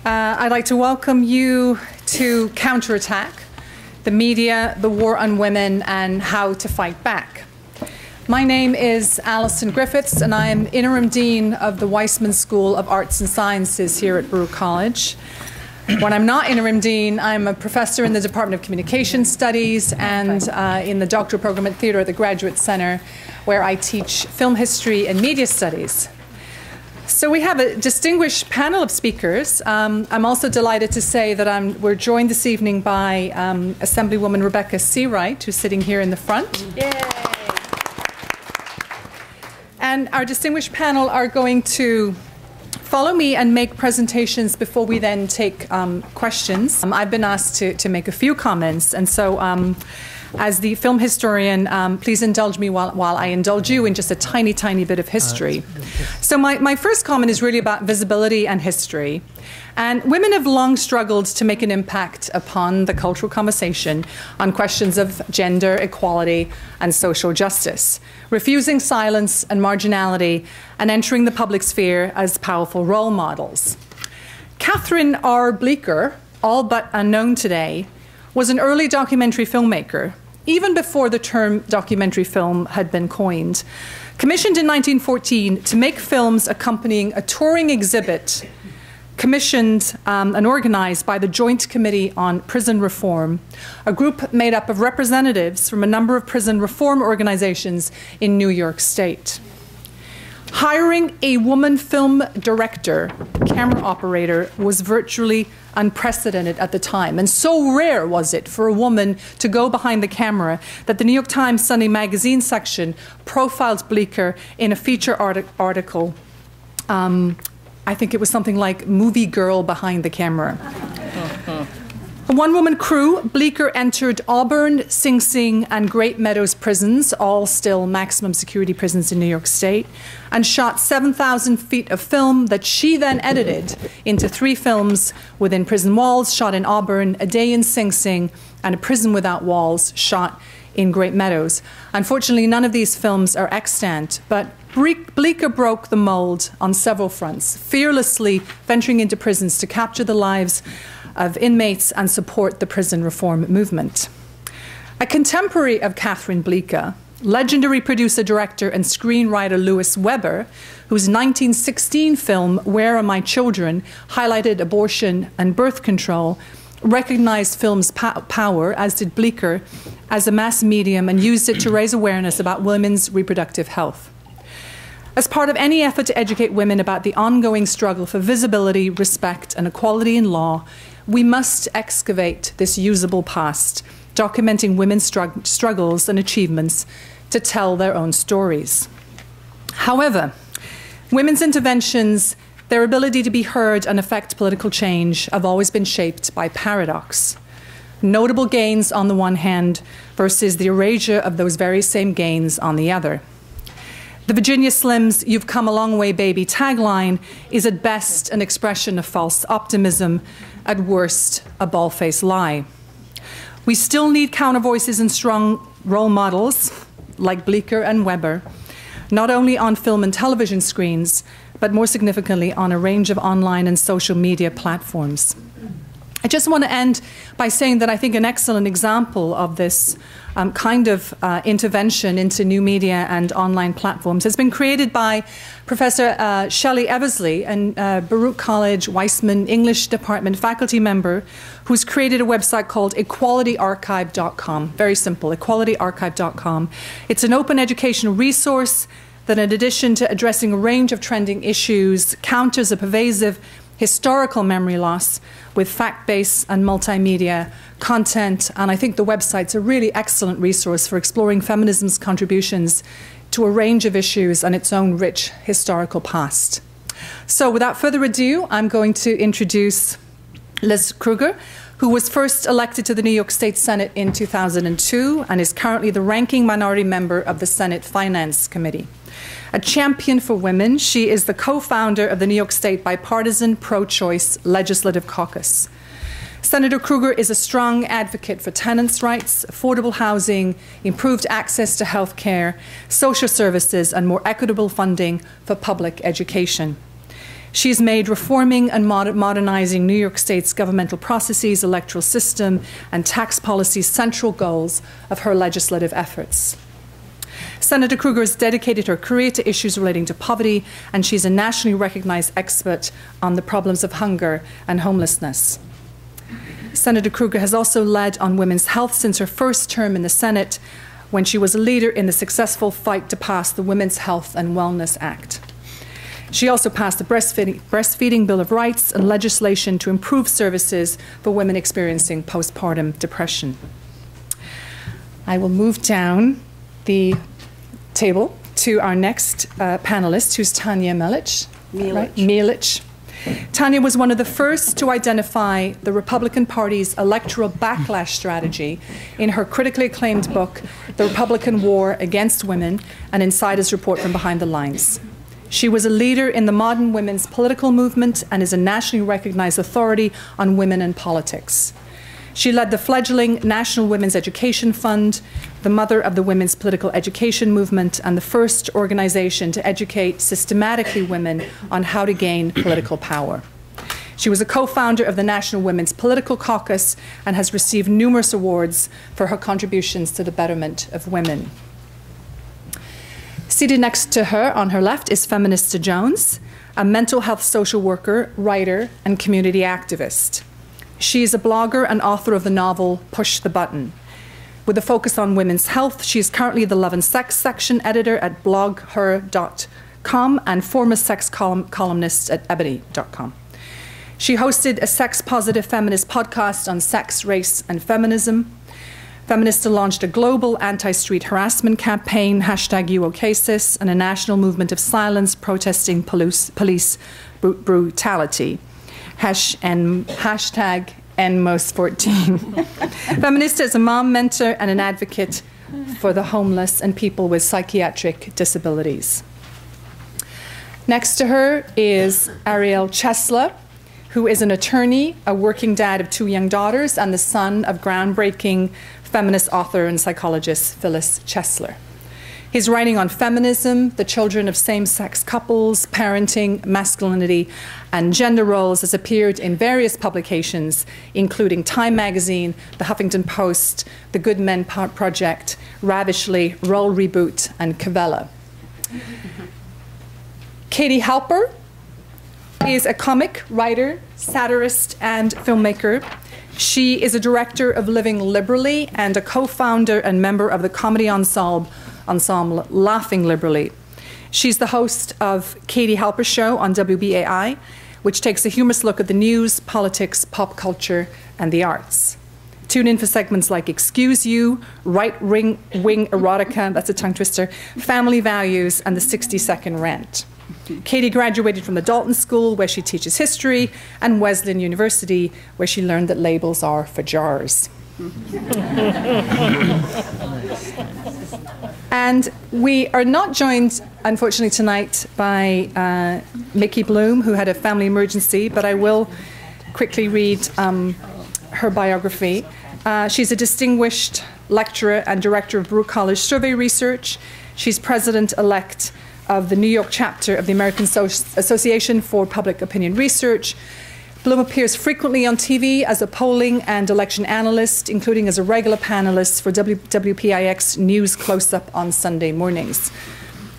I'd like to welcome you to Counterattack, the media, the war on women, and how to fight back. My name is Allison Griffiths, and I am Interim Dean of the Weissman School of Arts and Sciences here at Baruch College. When I'm not Interim Dean, I'm a professor in the Department of Communication Studies and in the doctoral program at theater at the Graduate Center, where I teach film history and media studies. So we have a distinguished panel of speakers. I'm also delighted to say that we're joined this evening by Assemblywoman Rebecca Seawright, who's sitting here in the front. Yay. And our distinguished panel are going to follow me and make presentations before we then take questions. I've been asked to make a few comments, and so as the film historian, please indulge me while I indulge you in just a tiny, tiny bit of history. So my first comment is really about visibility and history. And women have long struggled to make an impact upon the cultural conversation on questions of gender equality and social justice, refusing silence and marginality and entering the public sphere as powerful role models. Catherine R. Bleecker, all but unknown today, was an early documentary filmmaker, even before the term documentary film had been coined. Commissioned in 1914 to make films accompanying a touring exhibit commissioned and organized by the Joint Committee on Prison Reform, a group made up of representatives from a number of prison reform organizations in New York State. Hiring a woman film director, camera operator, was virtually unprecedented at the time. And so rare was it for a woman to go behind the camera that the New York Times Sunday Magazine section profiled Bleecker in a feature article. I think it was something like "Movie Girl Behind the Camera." A one-woman crew, Bleecker entered Auburn, Sing Sing, and Great Meadows prisons, all still maximum security prisons in New York State, and shot 7,000 feet of film that she then edited into 3 films within prison walls, shot in Auburn, A Day in Sing Sing, and A Prison Without Walls, shot in Great Meadows. Unfortunately, none of these films are extant, but Bleecker broke the mold on several fronts, fearlessly venturing into prisons to capture the lives of inmates and support the prison reform movement. A contemporary of Catherine Bleecker, legendary producer, director, and screenwriter Louis Weber, whose 1916 film Where Are My Children highlighted abortion and birth control, recognized film's power, as did Bleecker, as a mass medium and used it to raise awareness about women's reproductive health. As part of any effort to educate women about the ongoing struggle for visibility, respect, and equality in law, we must excavate this usable past, documenting women's struggles and achievements to tell their own stories. However, women's interventions, their ability to be heard and affect political change, have always been shaped by paradox. Notable gains on the one hand versus the erasure of those very same gains on the other. The Virginia Slims "You've Come a Long Way, Baby" tagline is at best an expression of false optimism, at worst a bald-faced lie. We still need counter voices and strong role models like Bleecker and Weber, not only on film and television screens, but more significantly on a range of online and social media platforms. I just want to end by saying that I think an excellent example of this kind of intervention into new media and online platforms has been created by Professor Shelley Eversley, and Baruch College Weissman English Department faculty member, who's created a website called equalityarchive.com. Very simple, equalityarchive.com. It's an open educational resource that, in addition to addressing a range of trending issues, counters a pervasive historical memory loss with fact-based and multimedia content. And I think the website's a really excellent resource for exploring feminism's contributions to a range of issues and its own rich historical past. So without further ado, I'm going to introduce Liz Kruger, who was first elected to the New York State Senate in 2002 and is currently the ranking minority member of the Senate Finance Committee. A champion for women, she is the co-founder of the New York State Bipartisan Pro-Choice Legislative Caucus. Senator Kruger is a strong advocate for tenants' rights, affordable housing, improved access to health care, social services, and more equitable funding for public education. She's made reforming and modernizing New York State's governmental processes, electoral system, and tax policies central goals of her legislative efforts. Senator Krueger has dedicated her career to issues relating to poverty, and she's a nationally recognized expert on the problems of hunger and homelessness. Senator Krueger has also led on women's health since her first term in the Senate, when she was a leader in the successful fight to pass the Women's Health and Wellness Act. She also passed the Breastfeeding Bill of Rights and legislation to improve services for women experiencing postpartum depression. I will move down the table to our next panelist, who's Tanya Melich. Melich. Tanya was one of the first to identify the Republican Party's electoral backlash strategy in her critically acclaimed book, The Republican War Against Women, an Insider's Report from Behind the Lines. She was a leader in the modern women's political movement and is a nationally recognized authority on women and politics. She led the fledgling National Women's Education Fund, the mother of the women's political education movement, and the first organization to educate systematically women on how to gain political power. She was a co-founder of the National Women's Political Caucus and has received numerous awards for her contributions to the betterment of women. Seated next to her on her left is Feminista Jones, a mental health social worker, writer, and community activist. She is a blogger and author of the novel Push the Button. With a focus on women's health, she is currently the Love and Sex section editor at blogher.com and former sex columnist at ebony.com. She hosted a sex-positive feminist podcast on sex, race, and feminism. Feminista launched a global anti-street harassment campaign, #UOCasis, and a national movement of silence protesting police brutality. Hashtag NMOST14. Feminista is a mom, mentor, and an advocate for the homeless and people with psychiatric disabilities. Next to her is Ariel Chesler, who is an attorney, a working dad of 2 young daughters, and the son of groundbreaking feminist author and psychologist Phyllis Chesler. His writing on feminism, the children of same-sex couples, parenting, masculinity, and gender roles has appeared in various publications, including Time Magazine, The Huffington Post, The Good Men Project, Ravishly, Role Reboot, and Cavella. Katie Halper is a comic, writer, satirist, and filmmaker. She is a director of Living Liberally and a co-founder and member of the comedy ensemble Laughing Liberally. She's the host of Katie Halper Show on WBAI, which takes a humorous look at the news, politics, pop culture, and the arts. Tune in for segments like Excuse You, Right-Wing Erotica, that's a tongue twister, Family Values, and the 60-Second Rant. Katie graduated from the Dalton School, where she teaches history, and Wesleyan University, where she learned that labels are for jars. And we are not joined, unfortunately, tonight by Mickey Bloom, who had a family emergency, but I will quickly read her biography. She's a distinguished lecturer and director of Baruch College Survey Research. She's president-elect of the New York chapter of the American Association for Public Opinion Research. Bloom appears frequently on TV as a polling and election analyst, including as a regular panelist for WPIX News Close-Up on Sunday mornings.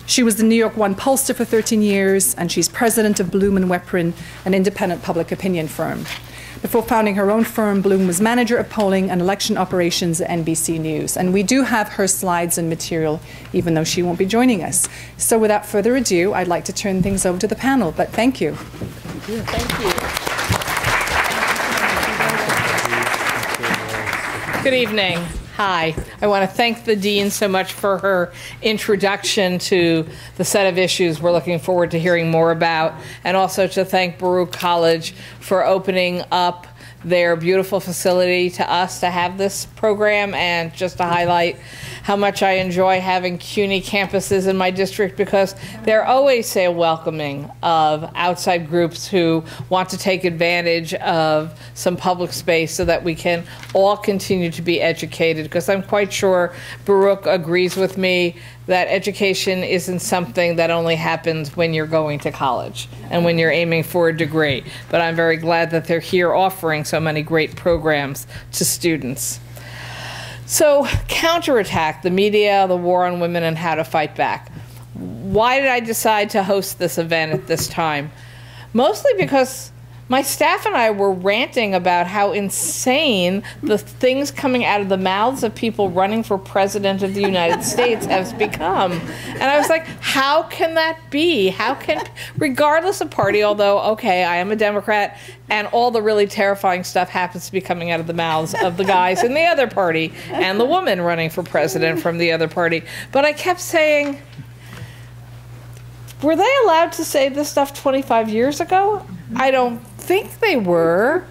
She was the New York One pollster for 13 years, and she's president of Bloom & Weprin, an independent public opinion firm. Before founding her own firm, Bloom was manager of polling and election operations at NBC News. And we do have her slides and material, even though she won't be joining us. So without further ado, I'd like to turn things over to the panel. But thank you. Thank you. Thank you. Good evening. Hi. I want to thank the Dean so much for her introduction to the set of issues we're looking forward to hearing more about, and also to thank Baruch College for opening up their beautiful facility to us to have this program, and just to highlight how much I enjoy having CUNY campuses in my district, because they're always so welcoming of outside groups who want to take advantage of some public space so that we can all continue to be educated, because I'm quite sure Baruch agrees with me that education isn't something that only happens when you're going to college and when you're aiming for a degree. But I'm very glad that they're here offering so many great programs to students. So, counterattack, the media, the war on women, and how to fight back. Why did I decide to host this event at this time? Mostly because my staff and I were ranting about how insane the things coming out of the mouths of people running for president of the United States has become. And I was like, how can that be? How can, regardless of party, although, okay, I am a Democrat, and all the really terrifying stuff happens to be coming out of the mouths of the guys in the other party and the woman running for president from the other party. But I kept saying, were they allowed to say this stuff 25 years ago? I don't think they were.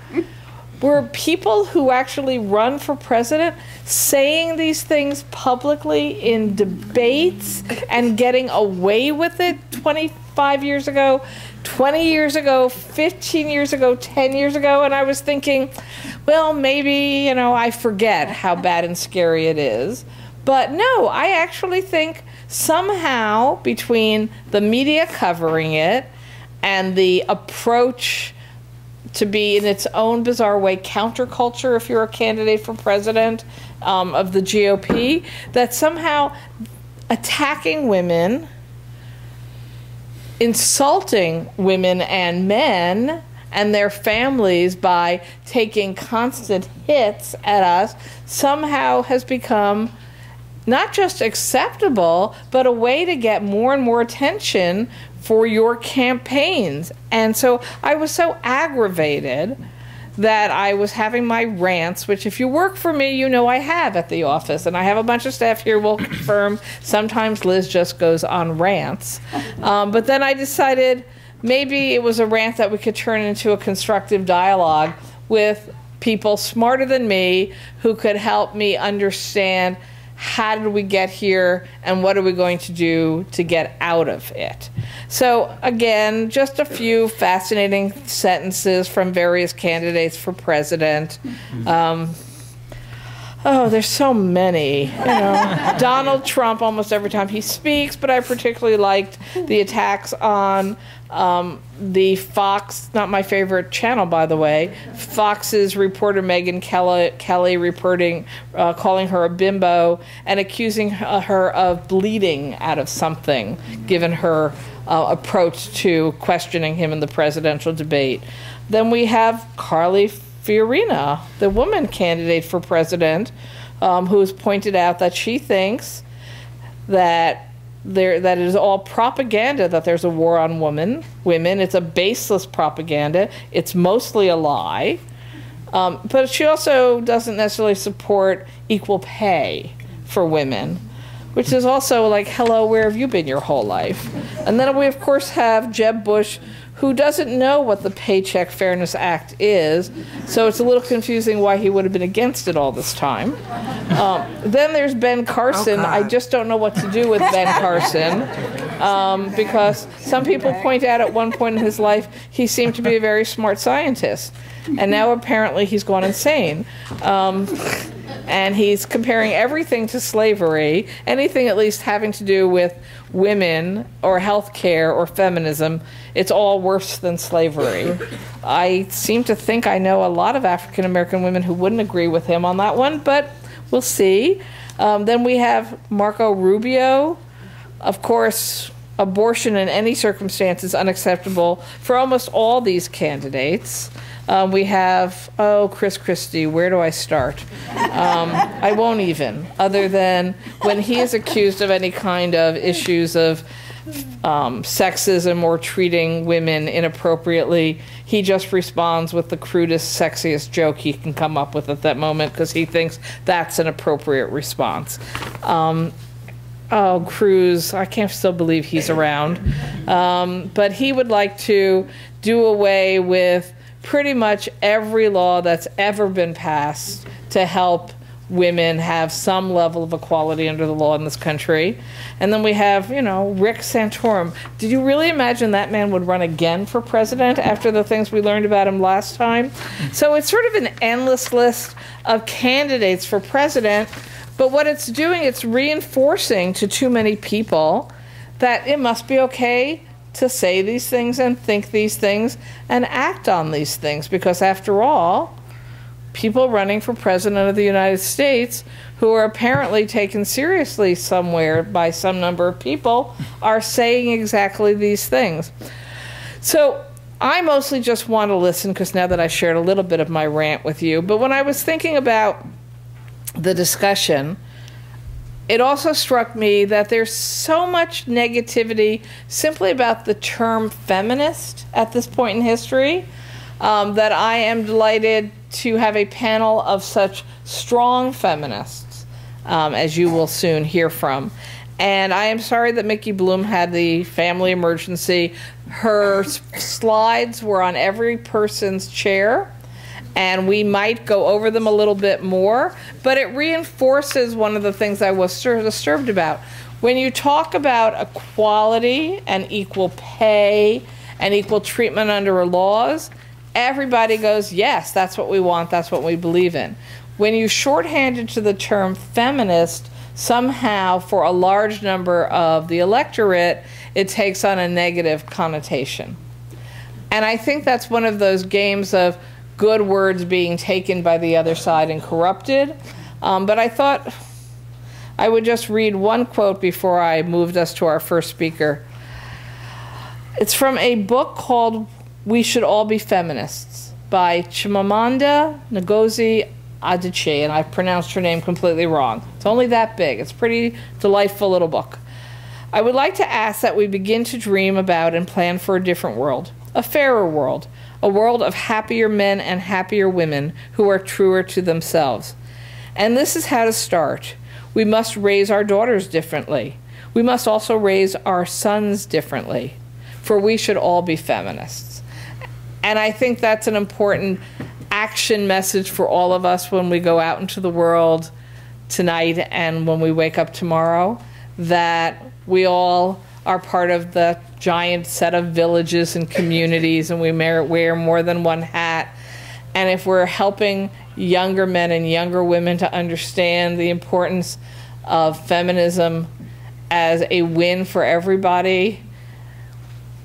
Were people who actually run for president saying these things publicly in debates and getting away with it 25 years ago, 20 years ago, 15 years ago, 10 years ago? And I was thinking, well, maybe, you know, I forget how bad and scary it is. But no, I actually think somehow between the media covering it and the approach to be in its own bizarre way counterculture if you're a candidate for president of the GOP, that somehow attacking women, insulting women and men and their families by taking constant hits at us somehow has become not just acceptable, but a way to get more and more attention for your campaigns. And so I was so aggravated that I was having my rants, which if you work for me, you know I have at the office. And I have a bunch of staff here will confirm sometimes Liz just goes on rants. But then I decided maybe it was a rant that we could turn into a constructive dialogue with people smarter than me who could help me understand how did we get here and what are we going to do to get out of it. So again, just a few fascinating sentences from various candidates for president. Oh, there's so many. You know, Donald Trump almost every time he speaks, but I particularly liked the attacks on the Fox, not my favorite channel, by the way, Fox's reporter Megyn Kelly reporting, calling her a bimbo and accusing her of bleeding out of something, given her approach to questioning him in the presidential debate. Then we have Carly Fiorina, the woman candidate for president, who has pointed out that she thinks that that it is all propaganda, that there's a war on women. It's a baseless propaganda. It's mostly a lie. But she also doesn't necessarily support equal pay for women, which is also like, hello, where have you been your whole life? And then we, of course, have Jeb Bush, who doesn't know what the Paycheck Fairness Act is, so it's a little confusing why he would have been against it all this time. Then there's Ben Carson. I just don't know what to do with Ben Carson, because some people point out at one point in his life he seemed to be a very smart scientist, and now apparently he's gone insane. And he's comparing everything to slavery, anything at least having to do with women or health care or feminism. It's all worse than slavery. I seem to think I know a lot of African American women who wouldn't agree with him on that one, but we'll see. Then we have Marco Rubio. Of course, abortion in any circumstance is unacceptable for almost all these candidates. We have, Chris Christie, where do I start? I won't even, other than when he is accused of any kind of issues of sexism or treating women inappropriately, he just responds with the crudest, sexiest joke he can come up with at that moment because he thinks that's an appropriate response. Cruz, I can't still believe he's around. But he would like to do away with pretty much every law that's ever been passed to help women have some level of equality under the law in this country. And then we have, Rick Santorum. Did you really imagine that man would run again for president after the things we learned about him last time? So it's sort of an endless list of candidates for president, But what it's doing, it's reinforcing to too many people that it must be okay to say these things and think these things and act on these things, because after all, people running for president of the United States who are apparently taken seriously somewhere by some number of people are saying exactly these things. So I mostly just want to listen, because now that I shared a little bit of my rant with you, but when I was thinking about the discussion, it also struck me that there's so much negativity simply about the term feminist at this point in history, that I am delighted to have a panel of such strong feminists, as you will soon hear from. And I am sorry that Mickey Bloom had the family emergency. Her slides were on every person's chair, and we might go over them a little bit more, but it reinforces one of the things I was disturbed about. When you talk about equality and equal pay and equal treatment under laws, everybody goes, yes, that's what we want, that's what we believe in. When you shorthand it to the term feminist, somehow for a large number of the electorate, it takes on a negative connotation. And I think that's one of those games of good words being taken by the other side and corrupted. But I thought I would just read one quote before I moved us to our first speaker. It's from a book called We Should All Be Feminists by Chimamanda Ngozi Adichie, and I pronounced her name completely wrong. It's only that big. It's a pretty delightful little book. I would like to ask that we begin to dream about and plan for a different world, a fairer world, a world of happier men and happier women who are truer to themselves. And this is how to start. We must raise our daughters differently. We must also raise our sons differently, for we should all be feminists. And I think that's an important action message for all of us when we go out into the world tonight and when we wake up tomorrow, that we all are part of the giant set of villages and communities, and we wear more than one hat. And if we're helping younger men and younger women to understand the importance of feminism as a win for everybody,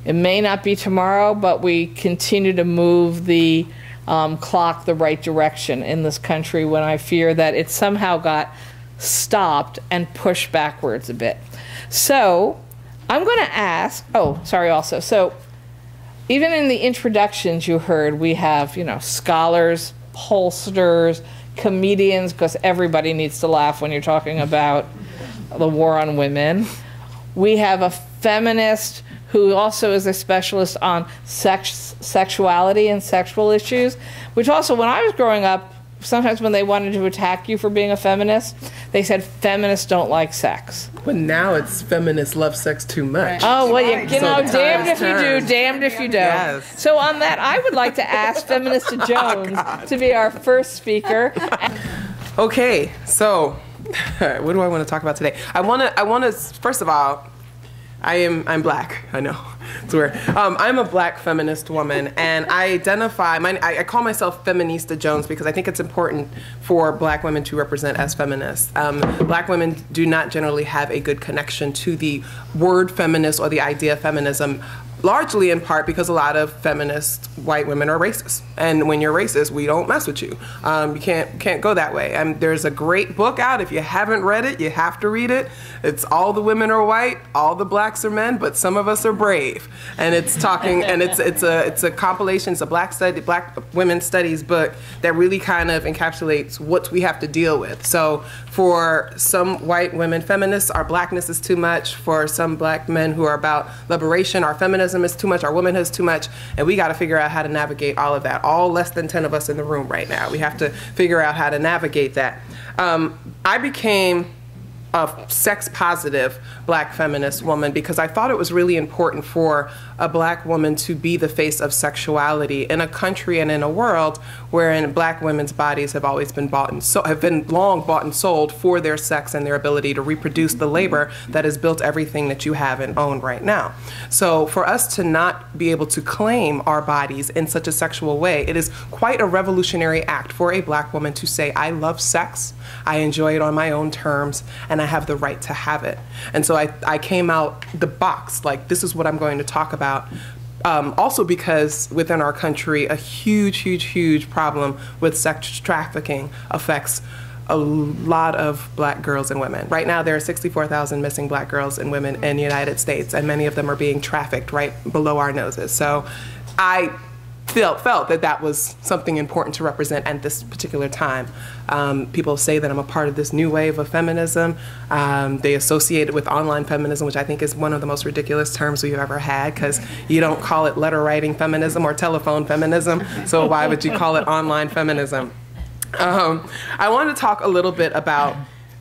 it may not be tomorrow, but we continue to move the clock the right direction in this country, when I fear that it somehow got stopped and pushed backwards a bit. So I'm going to ask, so even in the introductions you heard, we have, scholars, pollsters, comedians, because everybody needs to laugh when you're talking about the war on women. We have a feminist who also is a specialist on sexuality and sexual issues, which also, when I was growing up, sometimes when they wanted to attack you for being a feminist, they said feminists don't like sex. But now it's feminists love sex too much. Oh, well, damned if you do, damned if you don't. Yes. So on that, I would like to ask Feminista Jones to be our first speaker. Okay, so what do I want to talk about today? I want to first of all, I'm black. I know, it's weird. I'm a black feminist woman, and I identify, I call myself Feminista Jones because I think it's important for black women to represent as feminists. Black women do not generally have a good connection to the word feminist or the idea of feminism, largely in part because a lot of feminist white women are racist. And when you're racist, we don't mess with you. You can't go that way. There's a great book out. If you haven't read it, you have to read it. It's All the Women Are White, All the Blacks Are Men, but Some of Us Are Brave. And it's talking, and it's a compilation, it's a black women's studies book that really kind of encapsulates what we have to deal with. So for some white women feminists, our blackness is too much. For some black men who are about liberation, our feminism is too much, our womanhood is too much, and we got to figure out how to navigate all of that. All less than 10 of us in the room right now. We have to figure out how to navigate that. I became a sex-positive black feminist woman because I thought it was really important for a black woman to be the face of sexuality in a country and in a world wherein black women's bodies have always been long bought and sold for their sex and their ability to reproduce the labor that has built everything that you have and own right now. So for us to not be able to claim our bodies in such a sexual way, it is quite a revolutionary act for a black woman to say, I love sex, I enjoy it on my own terms, and I have the right to have it. And so I came out the box, like, this is what I'm going to talk about. Also because within our country, a huge problem with sex trafficking affects a lot of black girls and women. Right now, there are 64,000 missing black girls and women in the United States, and many of them are being trafficked right below our noses. So I felt that was something important to represent at this particular time. People say that I'm a part of this new wave of feminism. They associate it with online feminism, which I think is one of the most ridiculous terms we've ever had, because you don't call it letter writing feminism or telephone feminism, so why would you call it online feminism? I want to talk a little bit about,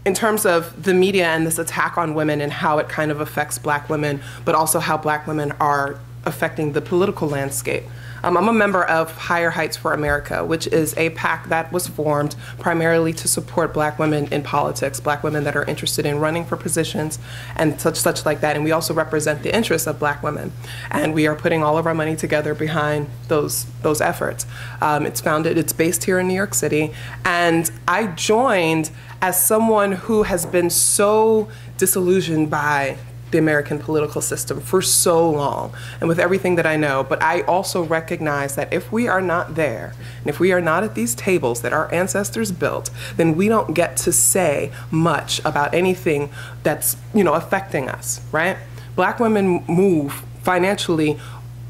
in terms of the media and this attack on women and how it kind of affects black women, but also how black women are affecting the political landscape. I'm a member of Higher Heights for America, which is a PAC that was formed primarily to support black women in politics, black women that are interested in running for positions and such like that. And we also represent the interests of black women. And we are putting all of our money together behind those efforts. It's based here in New York City. And I joined as someone who has been so disillusioned by the American political system for so long, and with everything that I know. But I also recognize that if we are not there, and if we are not at these tables that our ancestors built, then we don't get to say much about anything that's, affecting us, right? Black women move financially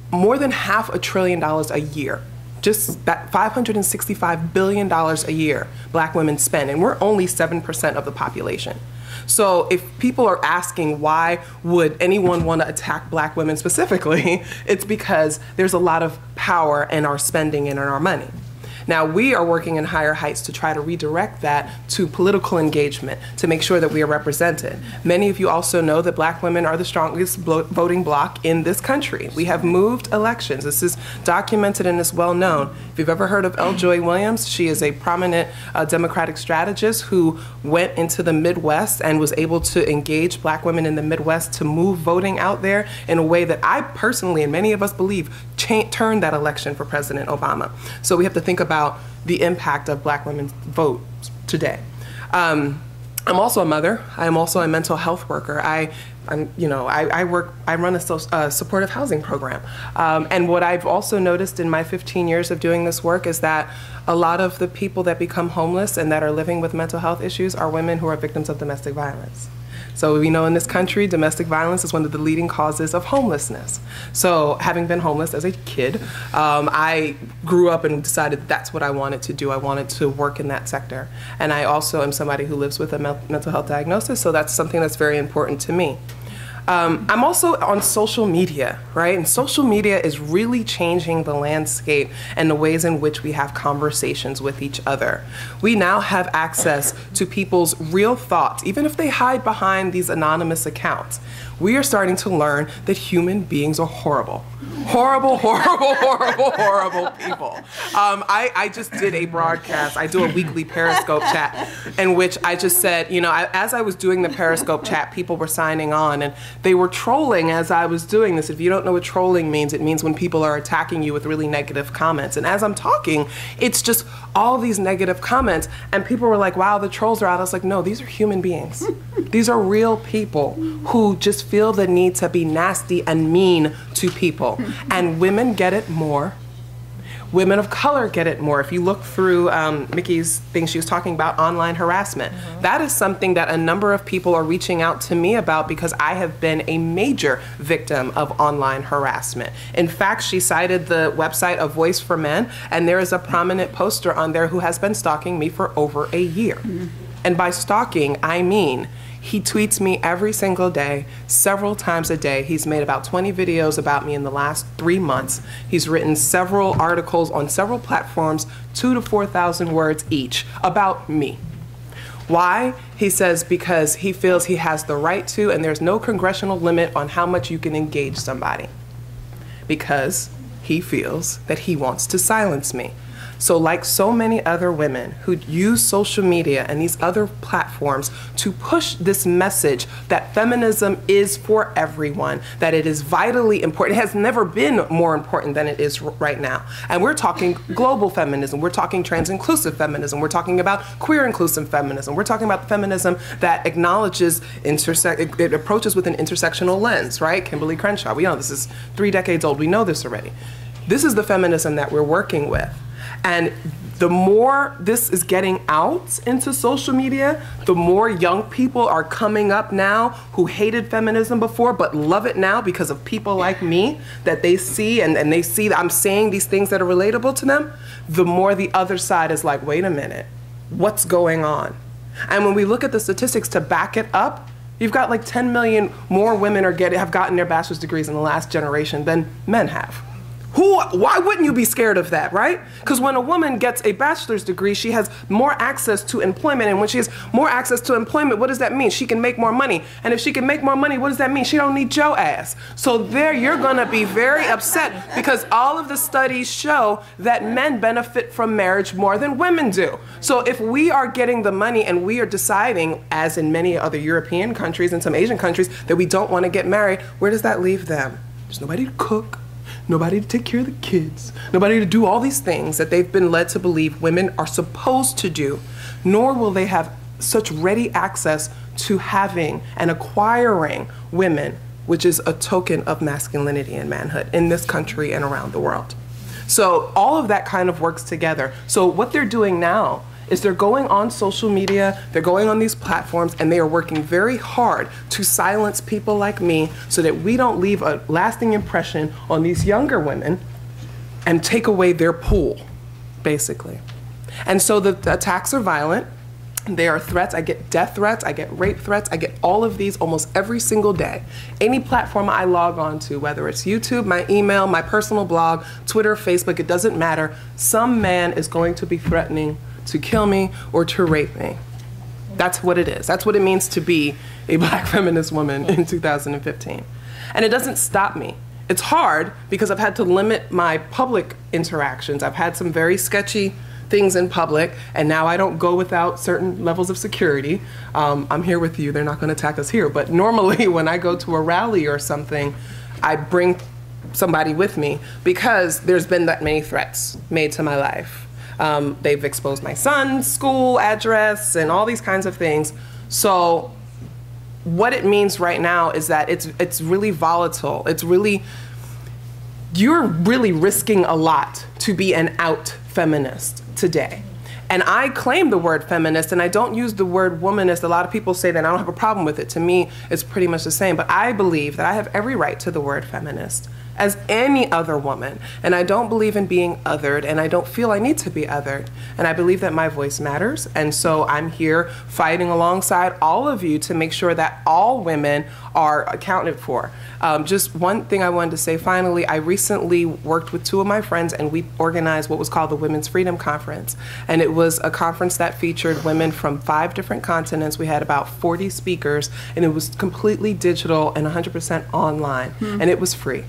more than $500 billion a year. Just that $565 billion a year black women spend, and we're only 7% of the population. So if people are asking why would anyone want to attack black women specifically, it's because there's a lot of power in our spending and in our money. Now, we are working in Higher Heights to try to redirect that to political engagement, to make sure that we are represented. Many of you also know that black women are the strongest voting bloc in this country. We have moved elections. This is documented and is well known. If you've ever heard of L. Joy Williams, she is a prominent Democratic strategist who went into the Midwest and was able to engage black women in the Midwest to move voting out there in a way that I personally, and many of us believe, turned that election for President Obama. So we have to think about the impact of black women's vote today. I'm also a mother. I am also a mental health worker. I run a supportive housing program. And what I've also noticed in my 15 years of doing this work is that a lot of the people that become homeless and that are living with mental health issues are women who are victims of domestic violence. So we know in this country, domestic violence is one of the leading causes of homelessness. So having been homeless as a kid, I grew up and decided that's what I wanted to do. I wanted to work in that sector. And I also am somebody who lives with a mental health diagnosis, so that's something that's very important to me. I'm also on social media, right? And social media is really changing the landscape and the ways in which we have conversations with each other. We now have access to people's real thoughts, even if they hide behind these anonymous accounts. We are starting to learn that human beings are horrible. Horrible people. I just did a broadcast. I do a weekly Periscope chat in which I just said, as I was doing the Periscope chat, people were signing on and they were trolling as I was doing this. If you don't know what trolling means, it means when people are attacking you with really negative comments. And as I'm talking, it's just all these negative comments and people were like, wow, the trolls are out. I was like, no, these are human beings. These are real people who just feel the need to be nasty and mean to people. And women get it more. Women of color get it more. If you look through Mickey's thing, she was talking about online harassment. That is something that a number of people are reaching out to me about because I have been a major victim of online harassment. In fact, she cited the website of Voice for Men, and there is a prominent poster on there who has been stalking me for over a year. And by stalking, I mean he tweets me every single day, several times a day. He's made about 20 videos about me in the last 3 months. He's written several articles on several platforms, 2,000 to 4,000 words each, about me. Why? He says because he feels he has the right to, and there's no congressional limit on how much you can engage somebody. Because he feels that he wants to silence me. So like so many other women who use social media and these other platforms to push this message that feminism is for everyone, that it is vitally important. It has never been more important than it is right now. And we're talking global feminism. We're talking trans-inclusive feminism. We're talking about queer-inclusive feminism. We're talking about feminism that acknowledges, it approaches with an intersectional lens, right? Kimberly Crenshaw, we know this is 3 decades old. We know this already. This is the feminism that we're working with. And the more this is getting out into social media, the more young people are coming up now who hated feminism before but love it now because of people like me that they see, and they see that I'm saying these things that are relatable to them, the more the other side is like, wait a minute, what's going on? And when we look at the statistics to back it up, you've got like 10 million more women have gotten their bachelor's degrees in the last generation than men have. Why wouldn't you be scared of that, right? Because when a woman gets a bachelor's degree, she has more access to employment. And when she has more access to employment, what does that mean? She can make more money. And if she can make more money, what does that mean? She don't need your ass. So there you're gonna be very upset because all of the studies show that men benefit from marriage more than women do. So if we are getting the money and we are deciding, as in many other European countries and some Asian countries, that we don't want to get married, where does that leave them? There's nobody to cook. Nobody to take care of the kids, nobody to do all these things that they've been led to believe women are supposed to do, nor will they have such ready access to having and acquiring women, which is a token of masculinity and manhood in this country and around the world. So all of that kind of works together. So what they're doing now is they're going on social media, they're going on these platforms, and they are working very hard to silence people like me so that we don't leave a lasting impression on these younger women and take away their pool, basically. And so the attacks are violent. They are threats. I get death threats, I get rape threats, I get all of these almost every single day. Any platform I log on to, whether it's YouTube, my email, my personal blog, Twitter, Facebook, it doesn't matter. Some man is going to be threatening to kill me or to rape me. That's what it is. That's what it means to be a black feminist woman in 2015. And it doesn't stop me. It's hard because I've had to limit my public interactions. I've had some very sketchy things in public, and now I don't go without certain levels of security. I'm here with you, they're not gonna attack us here, but normally when I go to a rally or something, I bring somebody with me because there's been that many threats made to my life. They've exposed my son's school address and all these kinds of things. So what it means right now is that it's really volatile. You're really risking a lot to be an out feminist today. And I claim the word feminist, and I don't use the word womanist. A lot of people say that, and I don't have a problem with it. To me, it's pretty much the same. But I believe that I have every right to the word feminist as any other woman. And I don't believe in being othered, and I don't feel I need to be othered. And I believe that my voice matters. And so I'm here fighting alongside all of you to make sure that all women are accounted for. Just one thing I wanted to say finally, I recently worked with 2 of my friends and we organized what was called the Women's Freedom Conference. And it was a conference that featured women from 5 different continents. We had about 40 speakers, and it was completely digital and 100% online. And it was free.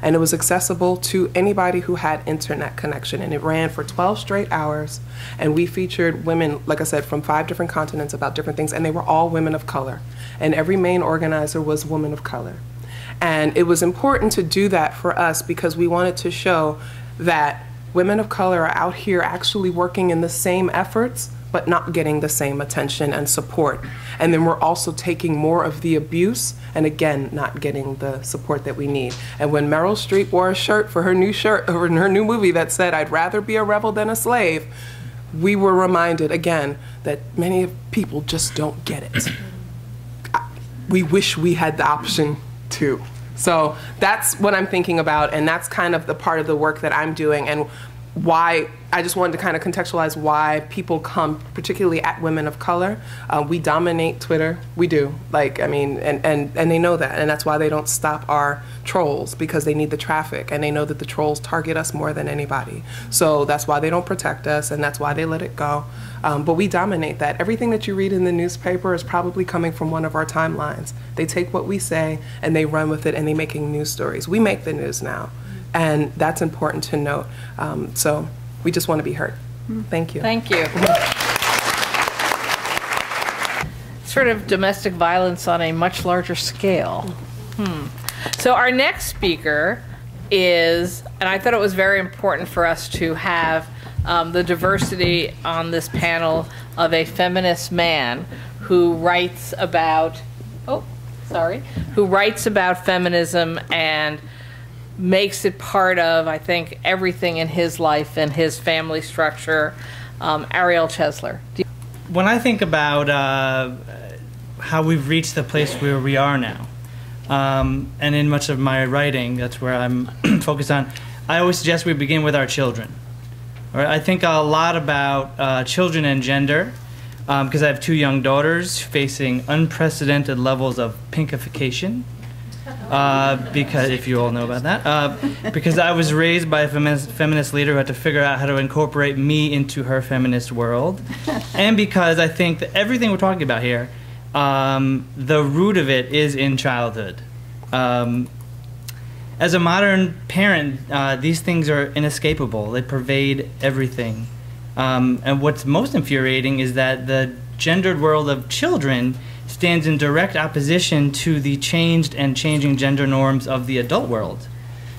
And it was accessible to anybody who had internet connection. And it ran for 12 straight hours. And we featured women, like I said, from 5 different continents about different things. And they were all women of color. And every main organizer was a woman of color. And it was important to do that for us because we wanted to show that women of color are out here actually working in the same efforts, but not getting the same attention and support. And then we're also taking more of the abuse and again, not getting the support that we need. And when Meryl Streep wore a shirt for her new movie that said, "I'd rather be a rebel than a slave," we were reminded again that many people just don't get it. We wish we had the option to. So that's what I'm thinking about, and that's kind of the part of the work that I'm doing, and why I just wanted to kind of contextualize why people come, particularly at women of color. We dominate Twitter, we do. Like, I mean, and they know that, and that's why they don't stop our trolls, because they need the traffic, and they know that the trolls target us more than anybody. So that's why they don't protect us, and that's why they let it go. But we dominate that. Everything that you read in the newspaper is probably coming from one of our timelines. They take what we say, and they run with it, and they're making news stories. We make the news now. And that's important to note. So We just want to be heard. Thank you. Thank you. Sort of domestic violence on a much larger scale. So our next speaker is, and I thought it was very important for us to have the diversity on this panel of a feminist man who writes about, who writes about feminism and makes it part of, I think, everything in his life and his family structure, Ariel Chesler. When I think about how we've reached the place where we are now, and in much of my writing, that's where I'm focused on, I always suggest we begin with our children. All right? I think a lot about children and gender, because I have 2 young daughters facing unprecedented levels of pinkification. Because, if you all know about that, because I was raised by a feminist leader who had to figure out how to incorporate me into her feminist world, and because I think that everything we're talking about here, the root of it is in childhood. As a modern parent, these things are inescapable. They pervade everything. And what's most infuriating is that the gendered world of children stands in direct opposition to the changed and changing gender norms of the adult world.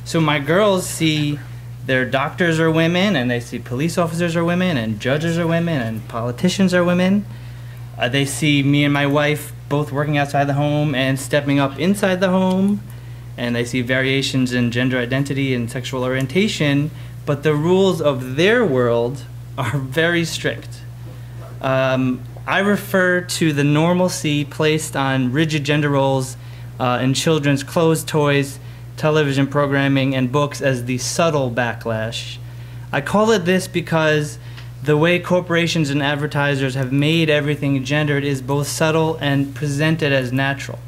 So my girls see their doctors are women, and they see police officers are women, and judges are women, and politicians are women. They see me and my wife both working outside the home and stepping up inside the home, and they see variations in gender identity and sexual orientation, but the rules of their world are very strict. I refer to the normalcy placed on rigid gender roles in children's clothes, toys, television programming, and books as the subtle backlash. I call it this because the way corporations and advertisers have made everything gendered is both subtle and presented as natural.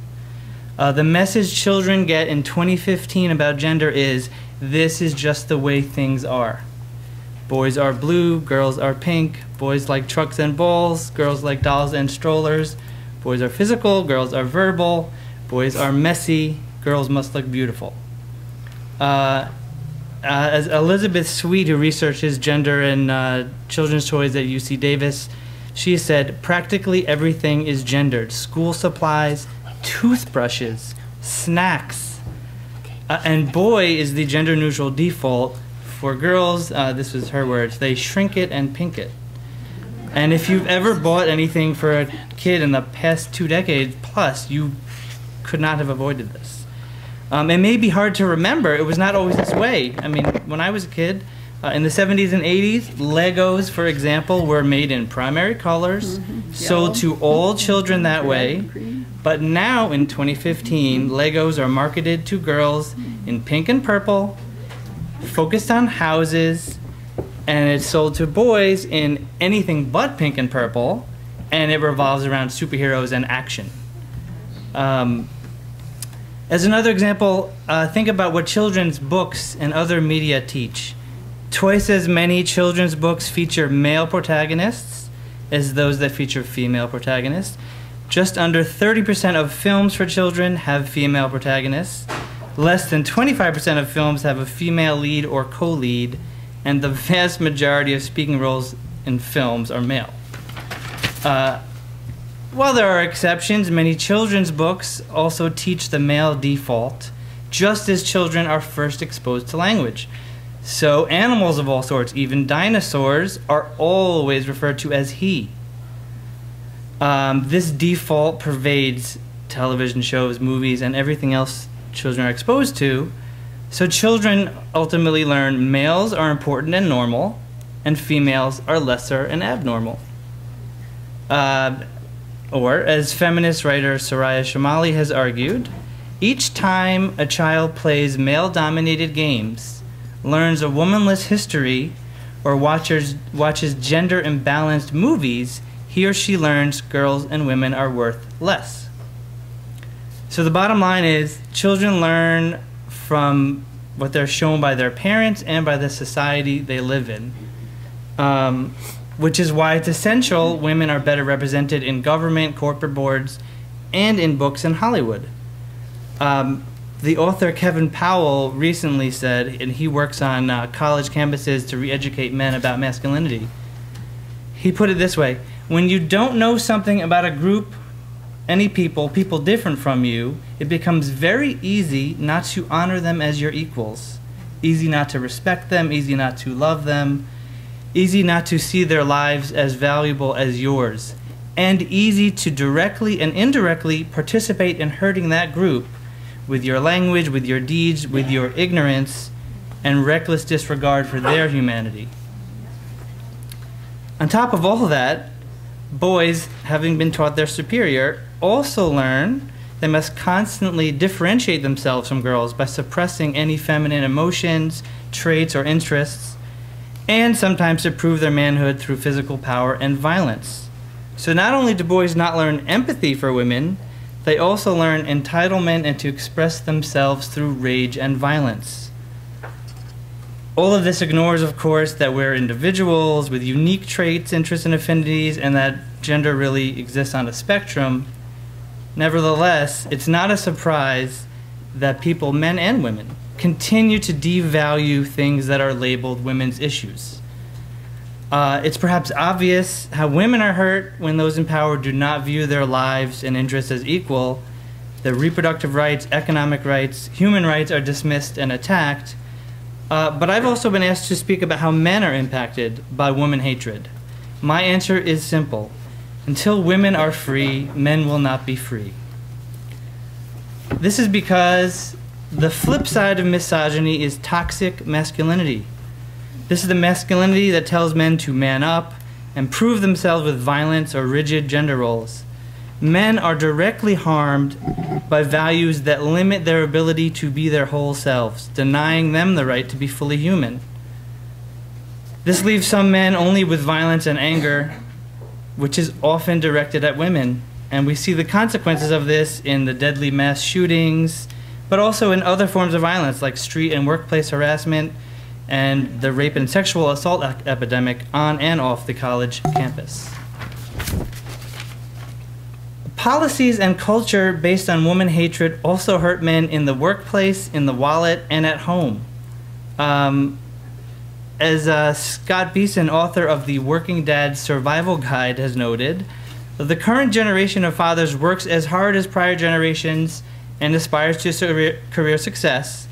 The message children get in 2015 about gender is, this is just the way things are. Boys are blue, girls are pink. Boys like trucks and balls, girls like dolls and strollers. Boys are physical, girls are verbal. Boys are messy, girls must look beautiful. As Elizabeth Sweet, who researches gender in children's toys at UC Davis, she said, practically everything is gendered. School supplies, toothbrushes, snacks. And boy is the gender neutral default. For girls, this was her words, they shrink it and pink it. And if you've ever bought anything for a kid in the past 2 decades plus, you could not have avoided this. It may be hard to remember, it was not always this way. I mean, when I was a kid, in the 70s and 80s, Legos, for example, were made in primary colors, sold to all children that way. But now, in 2015, Legos are marketed to girls in pink and purple, focused on houses, and it's sold to boys in anything but pink and purple, and it revolves around superheroes and action. As another example, think about what children's books and other media teach. Twice as many children's books feature male protagonists as those that feature female protagonists. Just under 30% of films for children have female protagonists. Less than 25% of films have a female lead or co-lead, and the vast majority of speaking roles in films are male. While there are exceptions, many children's books also teach the male default, just as children are first exposed to language. So animals of all sorts, even dinosaurs, are always referred to as he. This default pervades television shows, movies, and everything else children are exposed to. So children ultimately learn males are important and normal, and females are lesser and abnormal. Or, as feminist writer Soraya Shamali has argued, each time a child plays male-dominated games, learns a womanless history, or watches gender-imbalanced movies, he or she learns girls and women are worth less. So the bottom line is, children learn from what they're shown by their parents and by the society they live in. Which is why it's essential women are better represented in government, corporate boards, and in books in Hollywood. The author Kevin Powell recently said, and he works on college campuses to re-educate men about masculinity. He put it this way: when you don't know something about a group, any people different from you, it becomes very easy not to honor them as your equals. Easy not to respect them, easy not to love them, easy not to see their lives as valuable as yours, and easy to directly and indirectly participate in hurting that group with your language, with your deeds, with your ignorance, and reckless disregard for their humanity. On top of all that, boys, having been taught they're superior, also learn they must constantly differentiate themselves from girls by suppressing any feminine emotions, traits, or interests, and sometimes to prove their manhood through physical power and violence. So not only do boys not learn empathy for women, they also learn entitlement and to express themselves through rage and violence. All of this ignores, of course, that we're individuals with unique traits, interests, and affinities, and that gender really exists on a spectrum. Nevertheless, it's not a surprise that people, men and women, continue to devalue things that are labeled women's issues. It's perhaps obvious how women are hurt when those in power do not view their lives and interests as equal. Their reproductive rights, economic rights, human rights are dismissed and attacked. But I've also been asked to speak about how men are impacted by woman hatred. My answer is simple. Until women are free, men will not be free. This is because the flip side of misogyny is toxic masculinity. This is the masculinity that tells men to man up and prove themselves with violence or rigid gender roles. Men are directly harmed by values that limit their ability to be their whole selves, denying them the right to be fully human. This leaves some men only with violence and anger, which is often directed at women. And we see the consequences of this in the deadly mass shootings, but also in other forms of violence like street and workplace harassment and the rape and sexual assault epidemic on and off the college campus. Policies and culture based on woman hatred also hurt men in the workplace, in the wallet, and at home. As Scott Beeson, author of the Working Dad's Survival Guide, has noted, the current generation of fathers works as hard as prior generations and aspires to career success.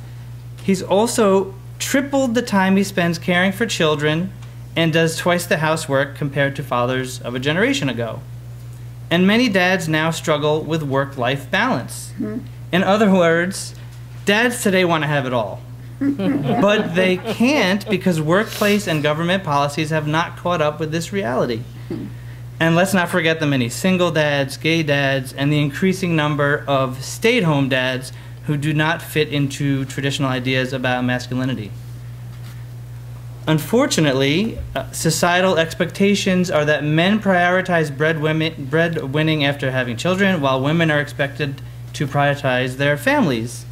He's also tripled the time he spends caring for children and does twice the housework compared to fathers of a generation ago. And many dads now struggle with work-life balance. In other words, dads today want to have it all. But they can't because workplace and government policies have not caught up with this reality. And let's not forget the many single dads, gay dads, and the increasing number of stay-at-home dads who do not fit into traditional ideas about masculinity. Unfortunately, societal expectations are that men prioritize breadwinning after having children, while women are expected to prioritize their families.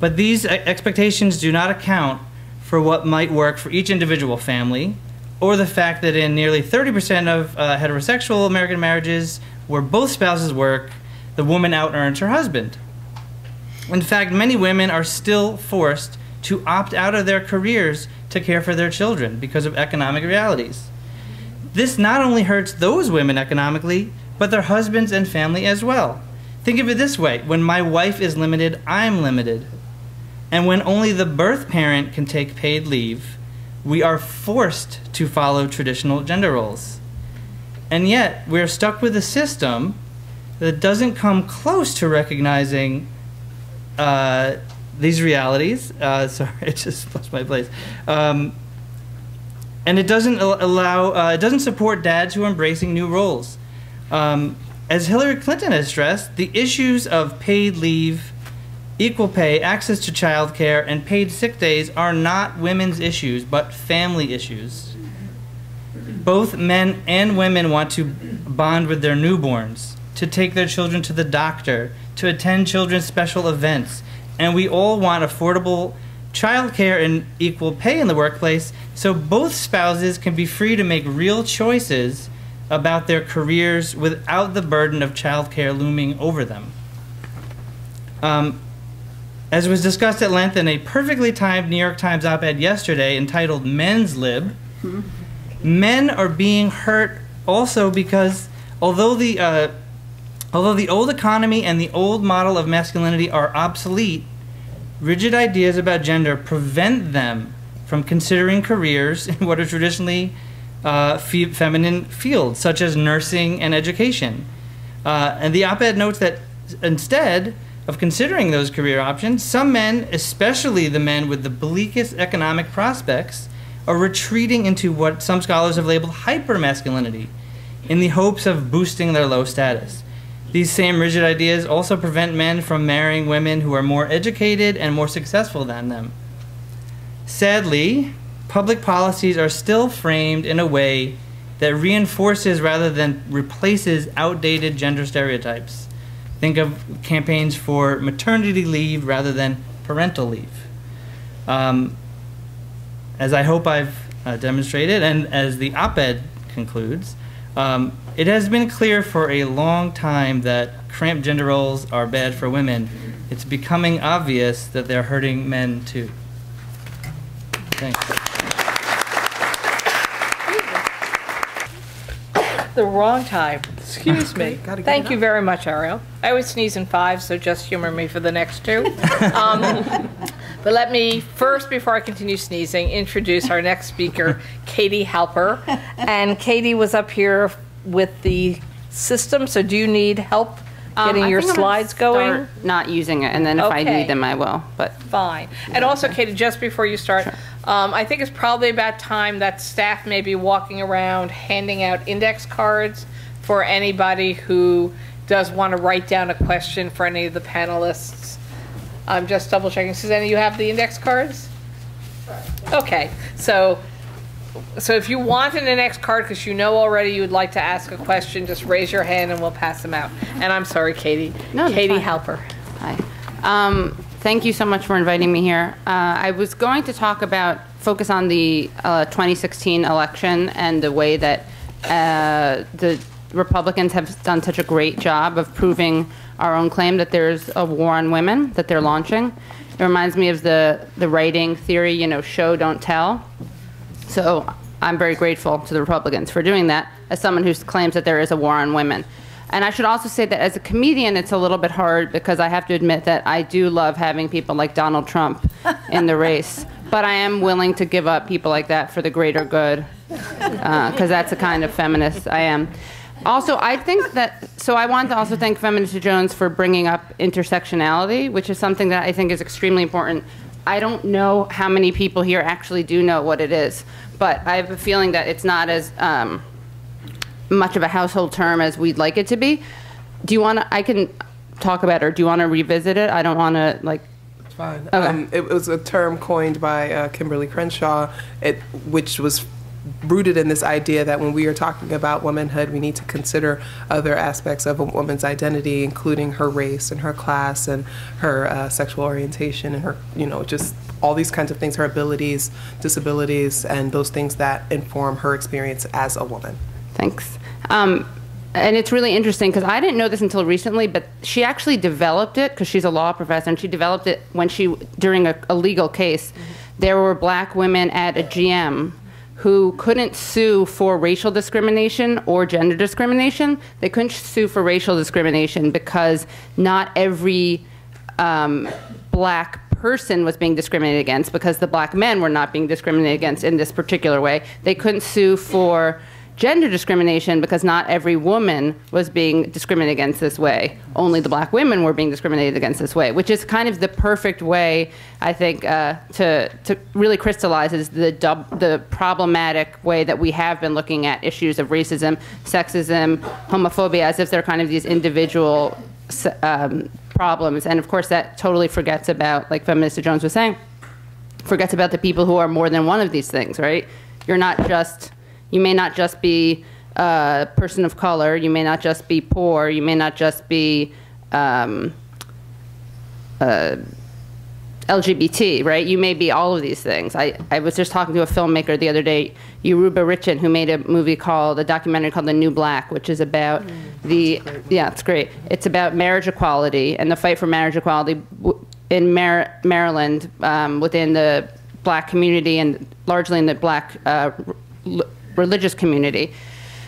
But these expectations do not account for what might work for each individual family, or the fact that in nearly 30% of heterosexual American marriages where both spouses work, the woman out-earns her husband. In fact, many women are still forced to opt out of their careers to care for their children because of economic realities. This not only hurts those women economically, but their husbands and family as well. Think of it this way: when my wife is limited, I'm limited. And when only the birth parent can take paid leave, we are forced to follow traditional gender roles. And yet, we're stuck with a system that doesn't come close to recognizing these realities. Sorry, it just lost my place. And it doesn't it doesn't support dads who are embracing new roles. As Hillary Clinton has stressed, the issues of paid leave, equal pay, access to child care, and paid sick days are not women's issues, but family issues. Both men and women want to bond with their newborns, to take their children to the doctor, to attend children's special events, and we all want affordable child care and equal pay in the workplace so both spouses can be free to make real choices about their careers without the burden of child care looming over them. As was discussed at length in a perfectly timed New York Times op-ed yesterday entitled Men's Lib, men are being hurt also because although the old economy and the old model of masculinity are obsolete, rigid ideas about gender prevent them from considering careers in what are traditionally feminine fields, such as nursing and education. And the op-ed notes that instead of considering those career options, some men, especially the men with the bleakest economic prospects, are retreating into what some scholars have labeled hypermasculinity in the hopes of boosting their low status. These same rigid ideas also prevent men from marrying women who are more educated and more successful than them. Sadly, public policies are still framed in a way that reinforces rather than replaces outdated gender stereotypes. Think of campaigns for maternity leave rather than parental leave. As I hope I've demonstrated, and as the op-ed concludes, it has been clear for a long time that cramped gender roles are bad for women. It's becoming obvious that they're hurting men too. Thanks. The wrong time. Excuse me. Thank you up. very much, Ariel. I always sneeze in 5, so just humor me for the next 2. But let me first, before I continue sneezing, introduce our next speaker, Katie Halper. And Katie was up here with the system, so do you need help getting your slides going? Not using it, and then if I need them, I will. But fine. And also, Katie, just before you start, sure. I think it's probably about time that staff may be walking around handing out index cards for anybody who does want to write down a question for any of the panelists. I'm just double checking. Susanna, you have the index cards? Okay. So if you want an index card because you know already you would like to ask a question, just raise your hand and we'll pass them out. And I'm sorry, Katie. No, Katie Halper. Hi. Thank you so much for inviting me here. I was going to focus on the 2016 election and the way that the Republicans have done such a great job of proving our own claim that there's a war on women that they're launching. It reminds me of the writing theory, show, don't tell. So I'm very grateful to the Republicans for doing that as someone who claims that there is a war on women. And I should also say that as a comedian, it's a little bit hard because I have to admit that I do love having people like Donald Trump in the race. But I am willing to give up people like that for the greater good because that's the kind of feminist I am. Also, I want to also thank Feminista Jones for bringing up intersectionality, which is something that I think is extremely important. I don't know how many people here actually do know what it is, but I have a feeling that it's not as much of a household term as we'd like it to be. Do you want to, I can talk about it, or do you want to revisit it? I don't want to, It's fine. Okay. It was a term coined by Kimberly Crenshaw, which was rooted in this idea that when we are talking about womanhood, we need to consider other aspects of a woman's identity, including her race and her class and her sexual orientation and her, just all these kinds of things, her abilities, disabilities, and those things that inform her experience as a woman. Thanks. And it's really interesting because I didn't know this until recently, but she actually developed it because she's a law professor, and she developed it during a legal case. There were black women at a GM who couldn't sue for racial discrimination or gender discrimination. They couldn't sue for racial discrimination because not every black person was being discriminated against, because the black men were not being discriminated against in this particular way. They couldn't sue for gender discrimination because not every woman was being discriminated against this way. Only the black women were being discriminated against this way, which is kind of the perfect way, I think, to really crystallizes the problematic way that we have been looking at issues of racism, sexism, homophobia, as if they're kind of these individual problems. And of course, that totally forgets about, like Feminista Jones was saying, forgets about the people who are more than one of these things, right? You may not just be a person of color, you may not just be poor, you may not just be LGBT, right? You may be all of these things. I was just talking to a filmmaker the other day, Yoruba Richin, who made a documentary called The New Black, which is about yeah, it's great. It's about marriage equality and the fight for marriage equality in Maryland within the black community and largely in the black religious community.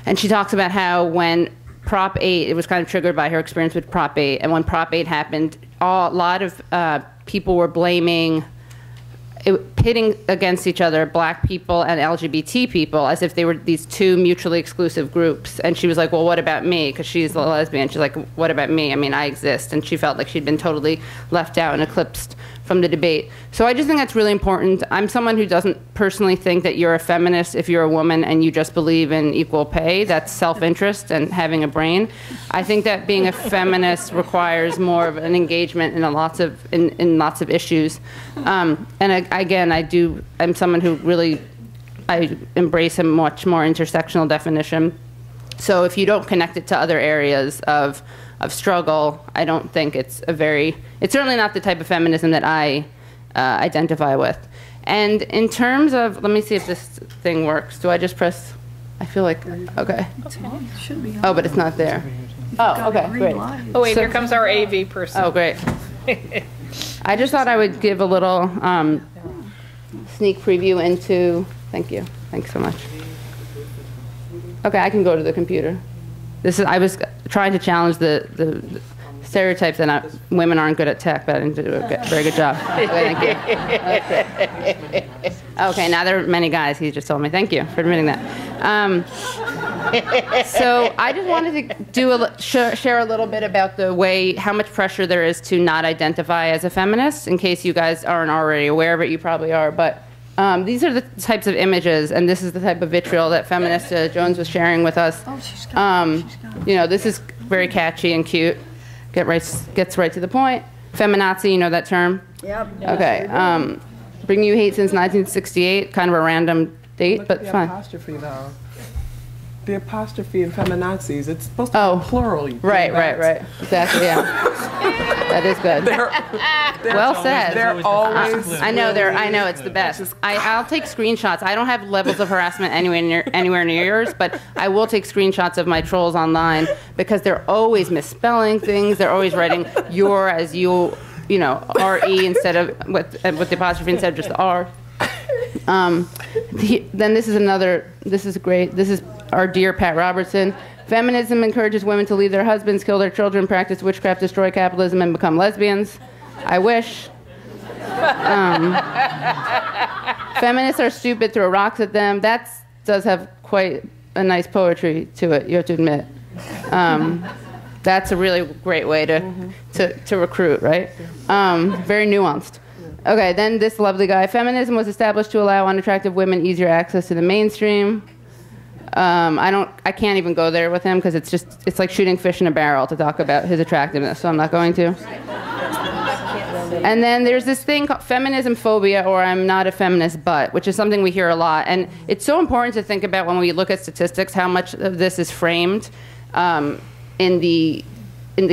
And she talks about how when Prop 8, it was kind of triggered by her experience with Prop 8, and when Prop 8 happened, a lot of people were blaming, pitting against each other, black people and LGBT people, as if they were these two mutually exclusive groups. And she was like, well, what about me? Because she's a lesbian. She's like, what about me? I mean, I exist. And she felt like she'd been totally left out and eclipsed from the debate. So I just think that's really important. I'm someone who doesn't personally think that you're a feminist if you're a woman and you just believe in equal pay. That's self-interest and having a brain. I think that being a feminist requires more of an engagement in lots of issues. Again, I'm someone who really, I embrace a much more intersectional definition. So if you don't connect it to other areas of struggle, I don't think it's certainly not the type of feminism that I identify with. And in terms of, let me see if this thing works. Do I just press, I feel like, okay. Oh, but it's not there. Oh, okay, great. Oh, wait, here comes our AV person. Oh, great. I just thought I would give a little sneak preview into, thank you. Thanks so much. Okay, I can go to the computer. I was trying to challenge the stereotypes that women aren't good at tech, but I didn't do a very good job. Thank you. Okay, now there are many guys. He just told me. Thank you for admitting that. So I just wanted to share a little bit about how much pressure there is to not identify as a feminist. In case you guys aren't already aware of it, you probably are, but. These are the types of images, and this is the type of vitriol that Feminista Jones was sharing with us. Oh, she's got it. You know, this is very catchy and cute. Gets right to the point. Feminazi, you know that term? Yep. Okay. Bring You Hate since 1968. Kind of a random date, but fine. Apostrophe, though. The apostrophe in feminazis, it's supposed to be plural. Right. Exactly, yeah. That is good. Well said. They're always. I know, it's the best. I'll take screenshots. I don't have levels of harassment anywhere near yours, but I will take screenshots of my trolls online because they're always misspelling things. They're always writing your as you know, R-E instead of with the apostrophe instead of just the R. Then this is great. This is our dear Pat Robertson. Feminism encourages women to leave their husbands, kill their children, practice witchcraft, destroy capitalism, and become lesbians. I wish. Feminists are stupid, throw rocks at them. That does have quite a nice poetry to it, you have to admit. That's a really great way to recruit, right? Very nuanced. Okay, then this lovely guy. Feminism was established to allow unattractive women easier access to the mainstream. I can't even go there with him because it's like shooting fish in a barrel to talk about his attractiveness, so I'm not going to. And then there's this thing called feminism phobia, or I'm not a feminist but, which is something we hear a lot. And it's so important to think about when we look at statistics how much of this is framed in the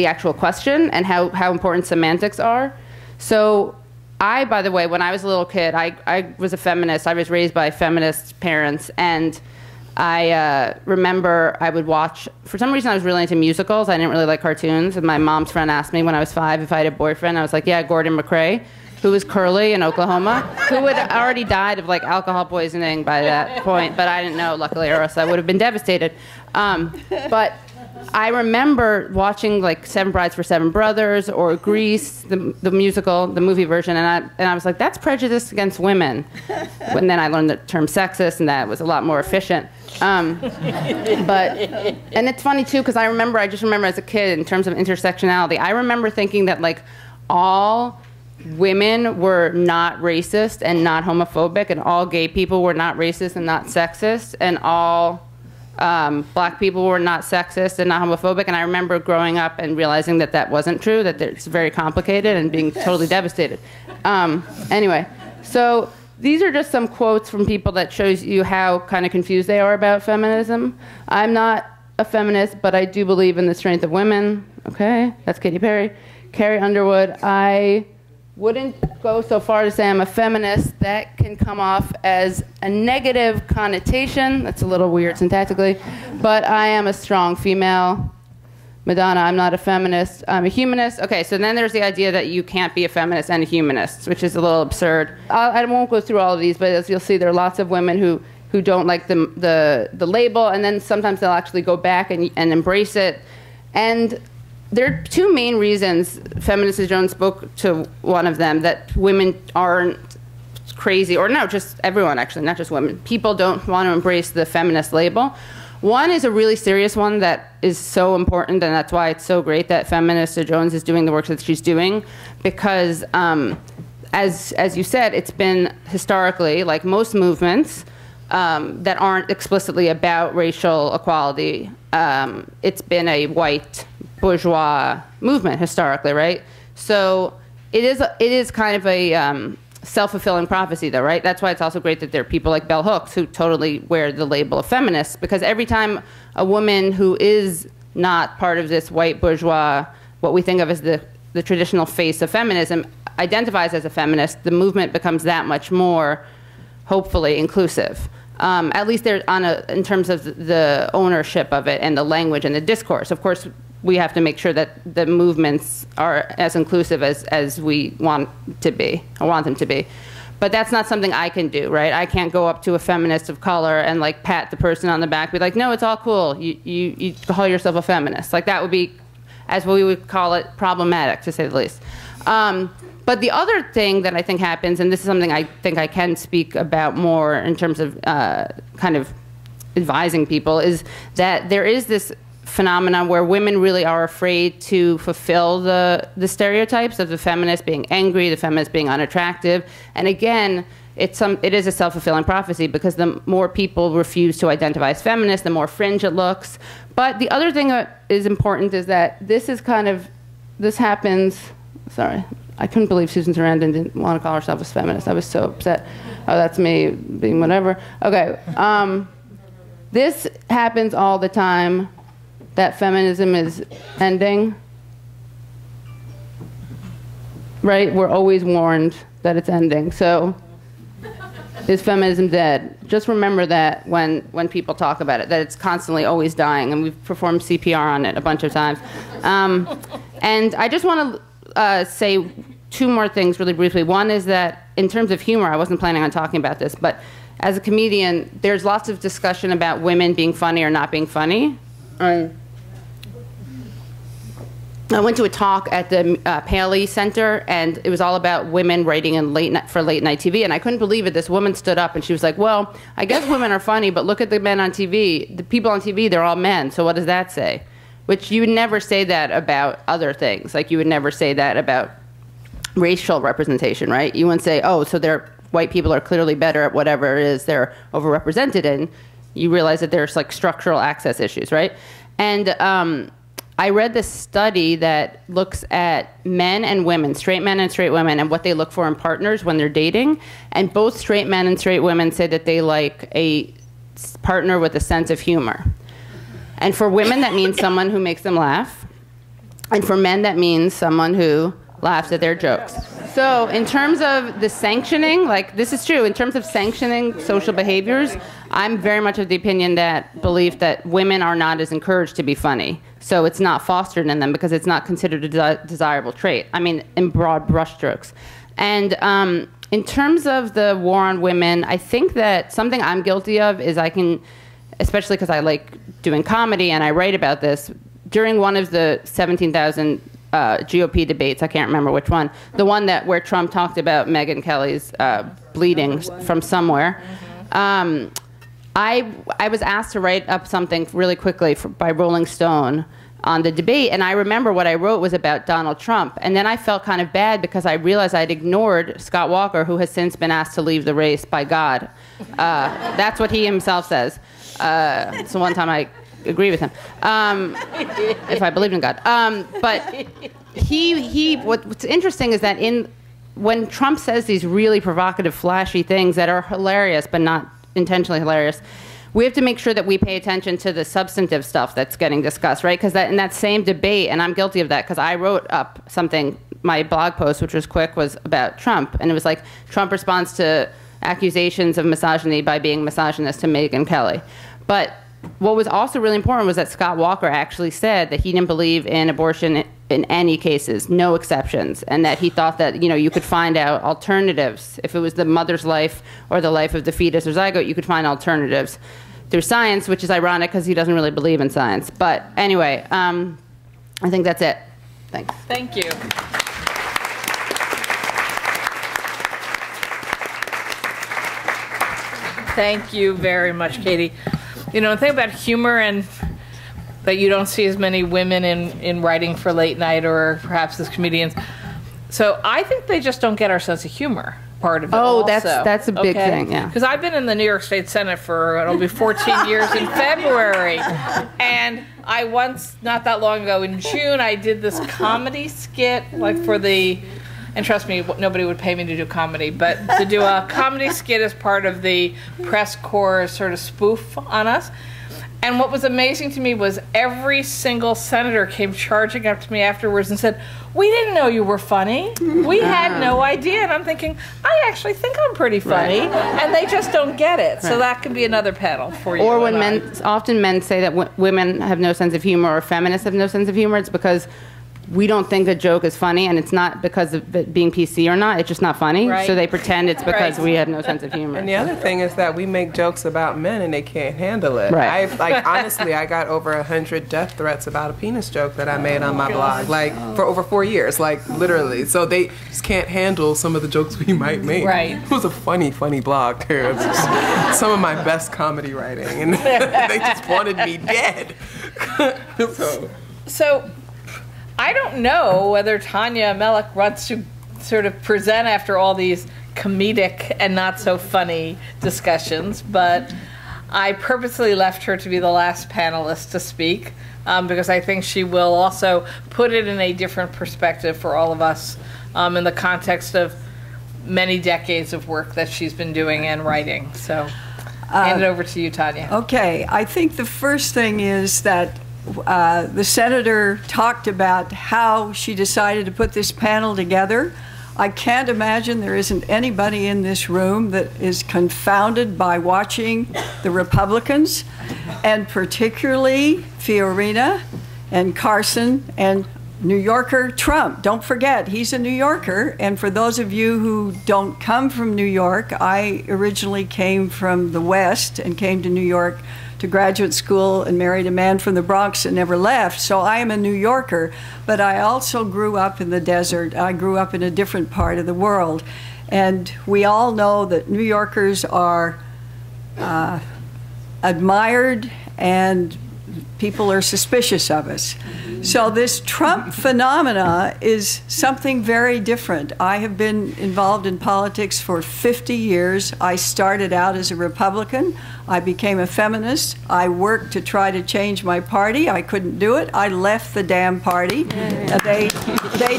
actual question and how important semantics are. So by the way, when I was a little kid, I was a feminist. I was raised by feminist parents, and I remember I would watch, for some reason I was really into musicals. I didn't really like cartoons, and my mom's friend asked me when I was 5 if I had a boyfriend. I was like, yeah, Gordon McRae, who was curly in Oklahoma, who had already died of like alcohol poisoning by that point, but I didn't know, luckily, or else I would have been devastated. But I remember watching like Seven Brides for Seven Brothers or Grease, the musical, the movie version, and I was like, that's prejudice against women. And then I learned the term sexist, and that was a lot more efficient. And it's funny too, because I just remember as a kid, in terms of intersectionality, I remember thinking that like all women were not racist and not homophobic, and all gay people were not racist and not sexist, and all black people were not sexist and not homophobic. And I remember growing up and realizing that that wasn't true, that it's very complicated, and being totally devastated. Anyway, so these are just some quotes from people that shows you how kind of confused they are about feminism. I'm not a feminist, but I do believe in the strength of women. Okay, that's Katy Perry. Carrie Underwood, I wouldn't go so far to say I'm a feminist. That can come off as a negative connotation. That's a little weird syntactically. But I am a strong female. Madonna, I'm not a feminist, I'm a humanist. Okay, so then there's the idea that you can't be a feminist and a humanist, which is a little absurd. I won't go through all of these, but as you'll see, there are lots of women who don't like the label, and then sometimes they'll actually go back and embrace it. And there are two main reasons, Feminista Jones spoke to one of them, that women aren't crazy, or no, just everyone actually, not just women. People don't want to embrace the feminist label. One is a really serious one that is so important, and that's why it's so great that Feminista Jones is doing the work that she's doing, because as you said, it's been historically, like most movements that aren't explicitly about racial equality, it's been a white bourgeois movement historically, right? So it is kind of a self-fulfilling prophecy, though, right? That's why it's also great that there are people like Bell Hooks who totally wear the label of feminist, because every time a woman who is not part of this white bourgeois, what we think of as the traditional face of feminism, identifies as a feminist, the movement becomes that much more, hopefully, inclusive. At least in terms of the ownership of it and the language and the discourse. Of course, we have to make sure that the movements are as inclusive as we want to be, or want them to be. But that's not something I can do, right? I can't go up to a feminist of color and like pat the person on the back, be like, no, it's all cool. You call yourself a feminist. Like that would be, as we would call it, problematic, to say the least. But the other thing that I think happens, and this is something I think I can speak about more in terms of kind of advising people, is that there is this phenomenon where women really are afraid to fulfill the stereotypes of the feminist being angry, the feminist being unattractive. And again, it is a self-fulfilling prophecy, because the more people refuse to identify as feminist, the more fringe it looks. But the other thing that is important is that this happens, sorry, I couldn't believe Susan Sarandon didn't want to call herself a feminist. I was so upset. Oh, that's me being whatever. Okay, this happens all the time, that feminism is ending, right? We're always warned that it's ending. So is feminism dead? Just remember that when people talk about it, that it's constantly always dying, and we've performed CPR on it a bunch of times. And I just want to say two more things really briefly. One is that in terms of humor, I wasn't planning on talking about this, but as a comedian, there's lots of discussion about women being funny or not being funny. I went to a talk at the Paley Center, and it was all about women writing in late night TV, and I couldn't believe it. This woman stood up, and she was like, well, I guess women are funny, but look at the men on TV. The people on TV, they're all men, so what does that say? Which you would never say that about other things. Like, you would never say that about racial representation, right? You wouldn't say, oh, so white people are clearly better at whatever it is they're overrepresented in. You realize that there's, like, structural access issues, right? And I read this study that looks at men and women, straight men and straight women, and what they look for in partners when they're dating. And both straight men and straight women say that they like a partner with a sense of humor. And for women, that means someone who makes them laugh. And for men, that means someone who laughs at their jokes. So in terms of the sanctioning, like, this is true, in terms of sanctioning social behaviors, I'm very much of the opinion belief that women are not as encouraged to be funny. So it's not fostered in them because it's not considered a desirable trait. I mean, in broad brushstrokes. And in terms of the war on women, I think that something I'm guilty of is I can, especially because I like doing comedy and I write about this, during one of the 17,000 GOP debates, I can't remember which one, the one where Trump talked about Megyn Kelly's bleeding from somewhere, I was asked to write up something really quickly by Rolling Stone on the debate, and I remember what I wrote was about Donald Trump, and then I felt kind of bad because I realized I'd ignored Scott Walker, who has since been asked to leave the race by God. That's what he himself says. So one time I agree with him, if I believed in God. But what's interesting is that when Trump says these really provocative, flashy things that are hilarious but not intentionally hilarious, we have to make sure that we pay attention to the substantive stuff that's getting discussed, right? Because in that same debate, and I'm guilty of that because I wrote up something, my blog post, which was quick, was about Trump. And it was like, Trump responds to accusations of misogyny by being misogynist to Megyn Kelly. But what was also really important was that Scott Walker actually said that he didn't believe in abortion in any cases, no exceptions, and that he thought that, you could find out alternatives. If it was the mother's life or the life of the fetus or zygote, you could find alternatives through science, which is ironic because he doesn't really believe in science. But anyway, I think that's it. Thanks. Thank you. Thank you very much, Katie. The thing about humor and that you don't see as many women in writing for late night or perhaps as comedians. So I think they just don't get our sense of humor part of it. Oh, also. that's a big thing, yeah. Because I've been in the New York State Senate for, it'll be 14 years in February. And I once, not that long ago, in June, I did this comedy skit, for the, and trust me, nobody would pay me to do comedy, but to do a comedy skit as part of the press corps sort of spoof on us. And what was amazing to me was every single senator came charging up to me afterwards and said, "We didn't know you were funny. We had no idea." And I'm thinking, I actually think I'm pretty funny, and they just don't get it. So that could be another panel for you. Or when often men say that women have no sense of humor or feminists have no sense of humor, it's because we don't think a joke is funny, and it's not because of it being PC or not. It's just not funny. Right. So they pretend it's because we have no sense of humor. And the other thing is that we make jokes about men and they can't handle it. Right. Honestly, I got over 100 death threats about a penis joke that I made on my blog, for over 4 years, literally. So they just can't handle some of the jokes we might make. Right. It was a funny blog, too. It was just some of my best comedy writing, and they just wanted me dead. So I don't know whether Tanya Melich wants to sort of present after all these comedic and not so funny discussions, but I purposely left her to be the last panelist to speak because I think she will also put it in a different perspective for all of us in the context of many decades of work that she's been doing and writing. So hand it over to you, Tanya. Okay, I think the first thing is that the senator talked about how she decided to put this panel together. I can't imagine there isn't anybody in this room that is confounded by watching the Republicans, and particularly Fiorina and Carson and New Yorker Trump. Don't forget, he's a New Yorker, and for those of you who don't come from New York, I originally came from the West and came to New York to graduate school and married a man from the Bronx and never left. So I am a New Yorker, but I also grew up in the desert. I grew up in a different part of the world. And we all know that New Yorkers are admired and people are suspicious of us. So this Trump phenomena is something very different. I have been involved in politics for 50 years. I started out as a Republican. I became a feminist. I worked to try to change my party. I couldn't do it. I left the damn party. They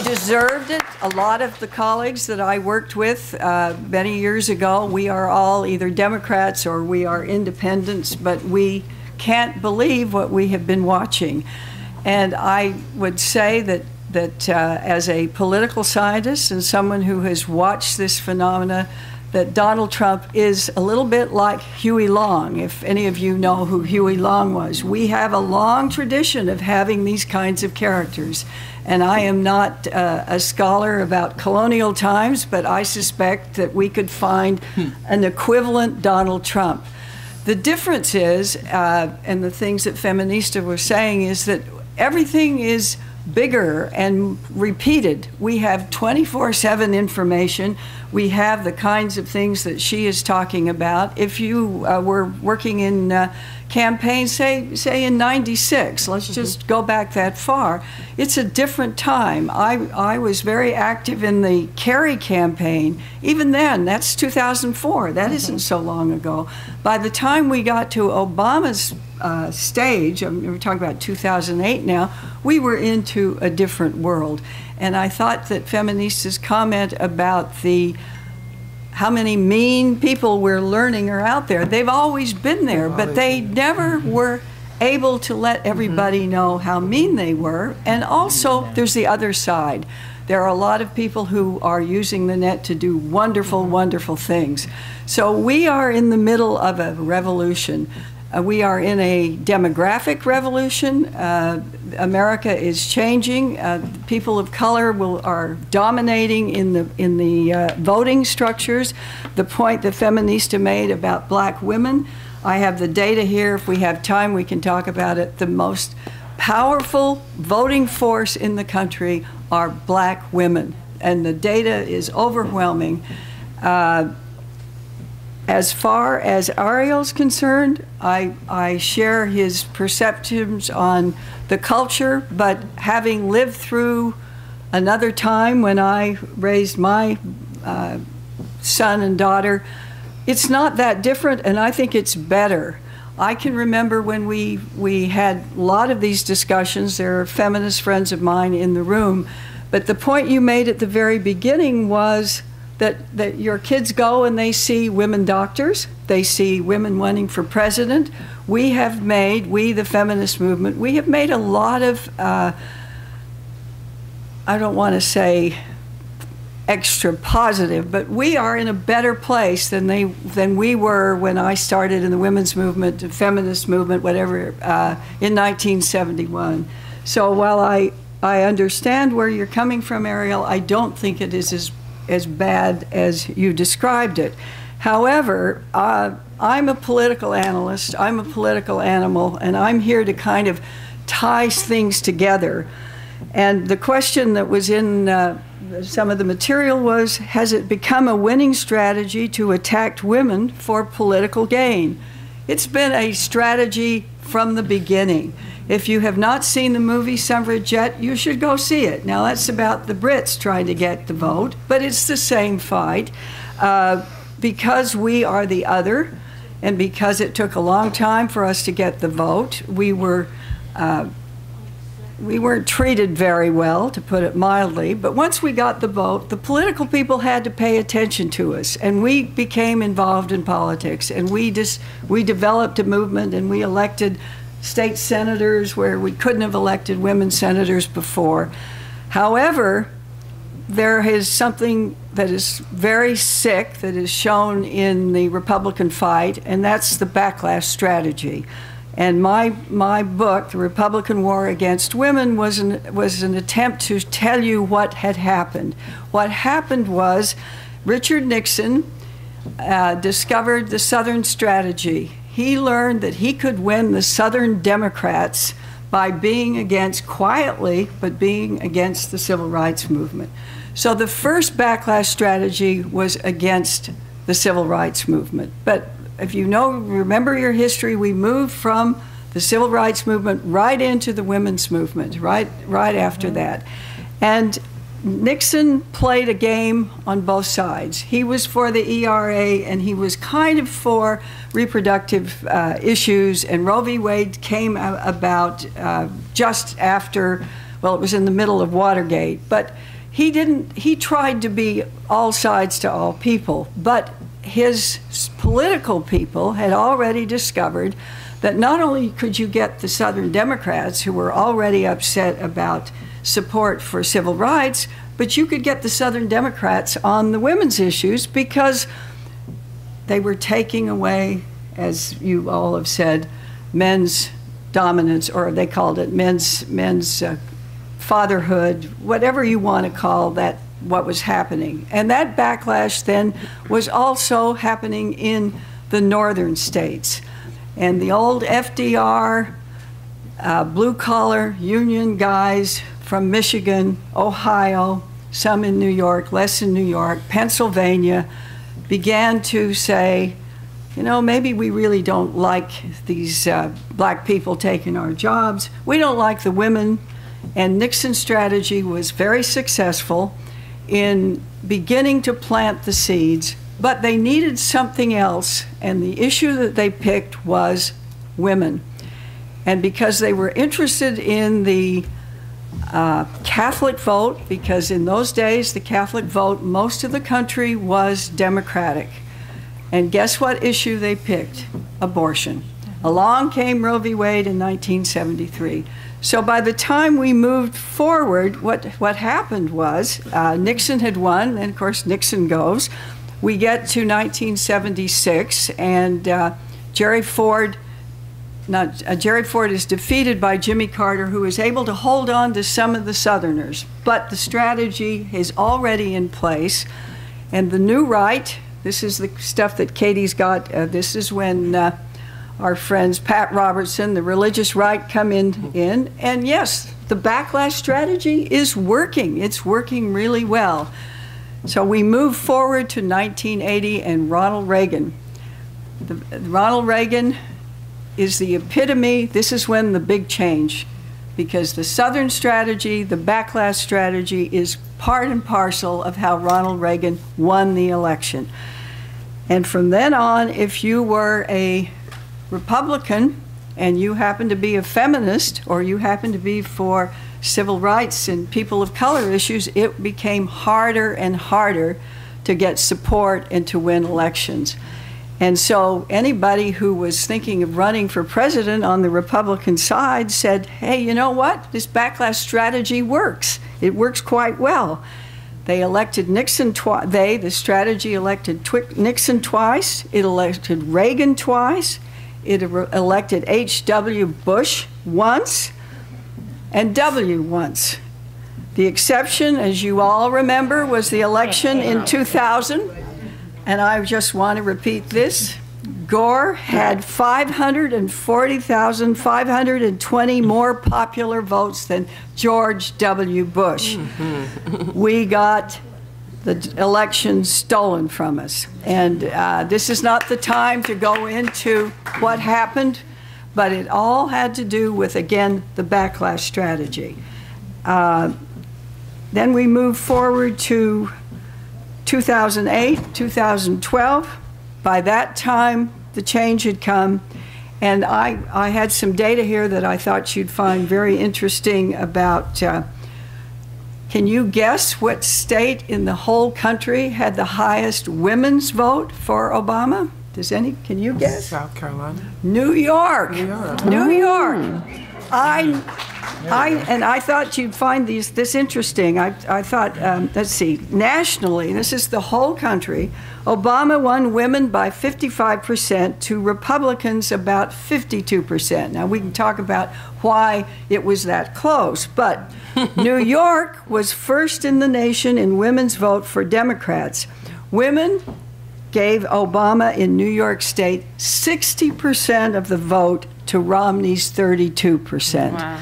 deserved it. A lot of the colleagues that I worked with many years ago, we are all either Democrats or we are independents, but we can't believe what we have been watching. And I would say that as a political scientist and someone who has watched this phenomena, that Donald Trump is a little bit like Huey Long, if any of you know who Huey Long was. We have a long tradition of having these kinds of characters. And I am not a scholar about colonial times, but I suspect that we could find an equivalent Donald Trump. The difference is, and the things that Feminista were saying, is that everything is bigger and repeated. We have 24/7 information. We have the kinds of things that she is talking about. If you were working in campaigns, say in '96, let's just go back that far, it's a different time. I was very active in the Kerry campaign. Even then, that's 2004. That isn't so long ago. By the time we got to Obama's stage, we're talking about 2008 now, we were into a different world. And I thought that Feminista's comment about how many mean people we're learning are out there, they've always been there, but they never were able to let everybody know how mean they were. And also, there's the other side. There are a lot of people who are using the net to do wonderful, wonderful things. So we are in the middle of a revolution. We are in a demographic revolution. America is changing. People of color are dominating in the voting structures. The point that Feminista made about black women, I have the data here. If we have time, we can talk about it. The most powerful voting force in the country are black women, and the data is overwhelming. As far as Ariel's concerned, I share his perceptions on the culture, but having lived through another time when I raised my son and daughter, it's not that different, and I think it's better. I can remember when we had a lot of these discussions. There are feminist friends of mine in the room, but the point you made at the very beginning was that your kids go and they see women doctors, they see women running for president. We, the feminist movement, we have made a lot of, I don't want to say extra positive, but we are in a better place than we were when I started in the women's movement, the feminist movement, whatever, in 1971. So while I understand where you're coming from, Ariel, I don't think it is as bad as you described it. However, I'm a political analyst, I'm a political animal, and I'm here to kind of tie things together. And the question that was in some of the material was, has it become a winning strategy to attack women for political gain? It's been a strategy from the beginning. If you have not seen the movie Suffragette, you should go see it. Now, that's about the Brits trying to get the vote, but it's the same fight. Because we are the other, and because it took a long time for us to get the vote, we weren't treated very well, to put it mildly. But once we got the vote, the political people had to pay attention to us, and we became involved in politics, and we developed a movement, and we elected state senators where we couldn't have elected women senators before. However, there is something that is very sick that is shown in the Republican fight, and that's the backlash strategy. And my book, The Republican War Against Women, was an attempt to tell you what had happened. What happened was Richard Nixon discovered the Southern strategy. He learned that he could win the Southern Democrats by being quietly, but being against the civil rights movement. So the first backlash strategy was against the civil rights movement. But if you remember your history, we moved from the civil rights movement right into the women's movement, right after that. And Nixon played a game on both sides. He was for the ERA, and he was kind of for reproductive issues, and Roe v. Wade came about just after, well, it was in the middle of Watergate, but he tried to be all sides to all people, but his political people had already discovered that not only could you get the Southern Democrats, who were already upset about support for civil rights, but you could get the Southern Democrats on the women's issues because they were taking away, as you all have said, men's dominance, or they called it men's fatherhood, whatever you want to call that, what was happening. And that backlash then was also happening in the northern states. And the old FDR, blue-collar union guys from Michigan, Ohio, some in New York, less in New York, Pennsylvania, began to say, maybe we really don't like these black people taking our jobs. We don't like the women. And Nixon's strategy was very successful in beginning to plant the seeds, but they needed something else, and the issue that they picked was women. And because they were interested in the Catholic vote, because in those days the Catholic vote, most of the country was Democratic. And guess what issue they picked? Abortion. Along came Roe v. Wade in 1973. So by the time we moved forward, what happened was Nixon had won, and of course Nixon goes. We get to 1976, and Jerry Ford Jerry Ford is defeated by Jimmy Carter, who is able to hold on to some of the Southerners. But the strategy is already in place. And the new right, this is the stuff that Katie's got. This is when our friends Pat Robertson, the religious right, come in. And yes, the backlash strategy is working. It's working really well. So we move forward to 1980 and Ronald Reagan. Ronald Reagan is the epitome. This is when the big change, because the Southern strategy, the backlash strategy, is part and parcel of how Ronald Reagan won the election. And from then on, if you were a Republican and you happened to be a feminist, or you happened to be for civil rights and people of color issues, it became harder and harder to get support and to win elections. And so anybody who was thinking of running for president on the Republican side said, hey, you know what? This backlash strategy works. It works quite well. They elected Nixon twice. The strategy elected Nixon twice. It elected Reagan twice. It elected H.W. Bush once and W once. The exception, as you all remember, was the election in 2000. And I just want to repeat this. Gore had 540,520 more popular votes than George W. Bush. We got the election stolen from us. And this is not the time to go into what happened, but it all had to do with, again, the backlash strategy. Then we move forward to 2008, 2012. By that time, the change had come. And I had some data here that I thought you'd find very interesting about, can you guess what state in the whole country had the highest women's vote for Obama? Can you guess? South Carolina. New York. New York. I thought you'd find this interesting. I thought, let's see, nationally, this is the whole country, Obama won women by 55% to Republicans about 52%. Now, we can talk about why it was that close, but New York was first in the nation in women's vote for Democrats. Women gave Obama in New York State 60% of the vote to Romney's 32%. Wow.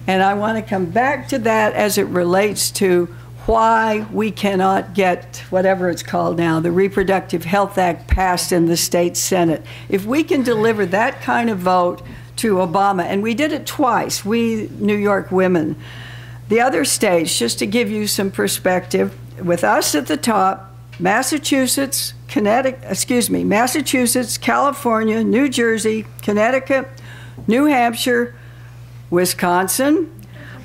And I want to come back to that as it relates to why we cannot get whatever it's called now, the Reproductive Health Act, passed in the state Senate. If we can deliver that kind of vote to Obama, and we did it twice, we New York women. The other states, just to give you some perspective, with us at the top, Massachusetts, California, New Jersey, Connecticut, New Hampshire, Wisconsin,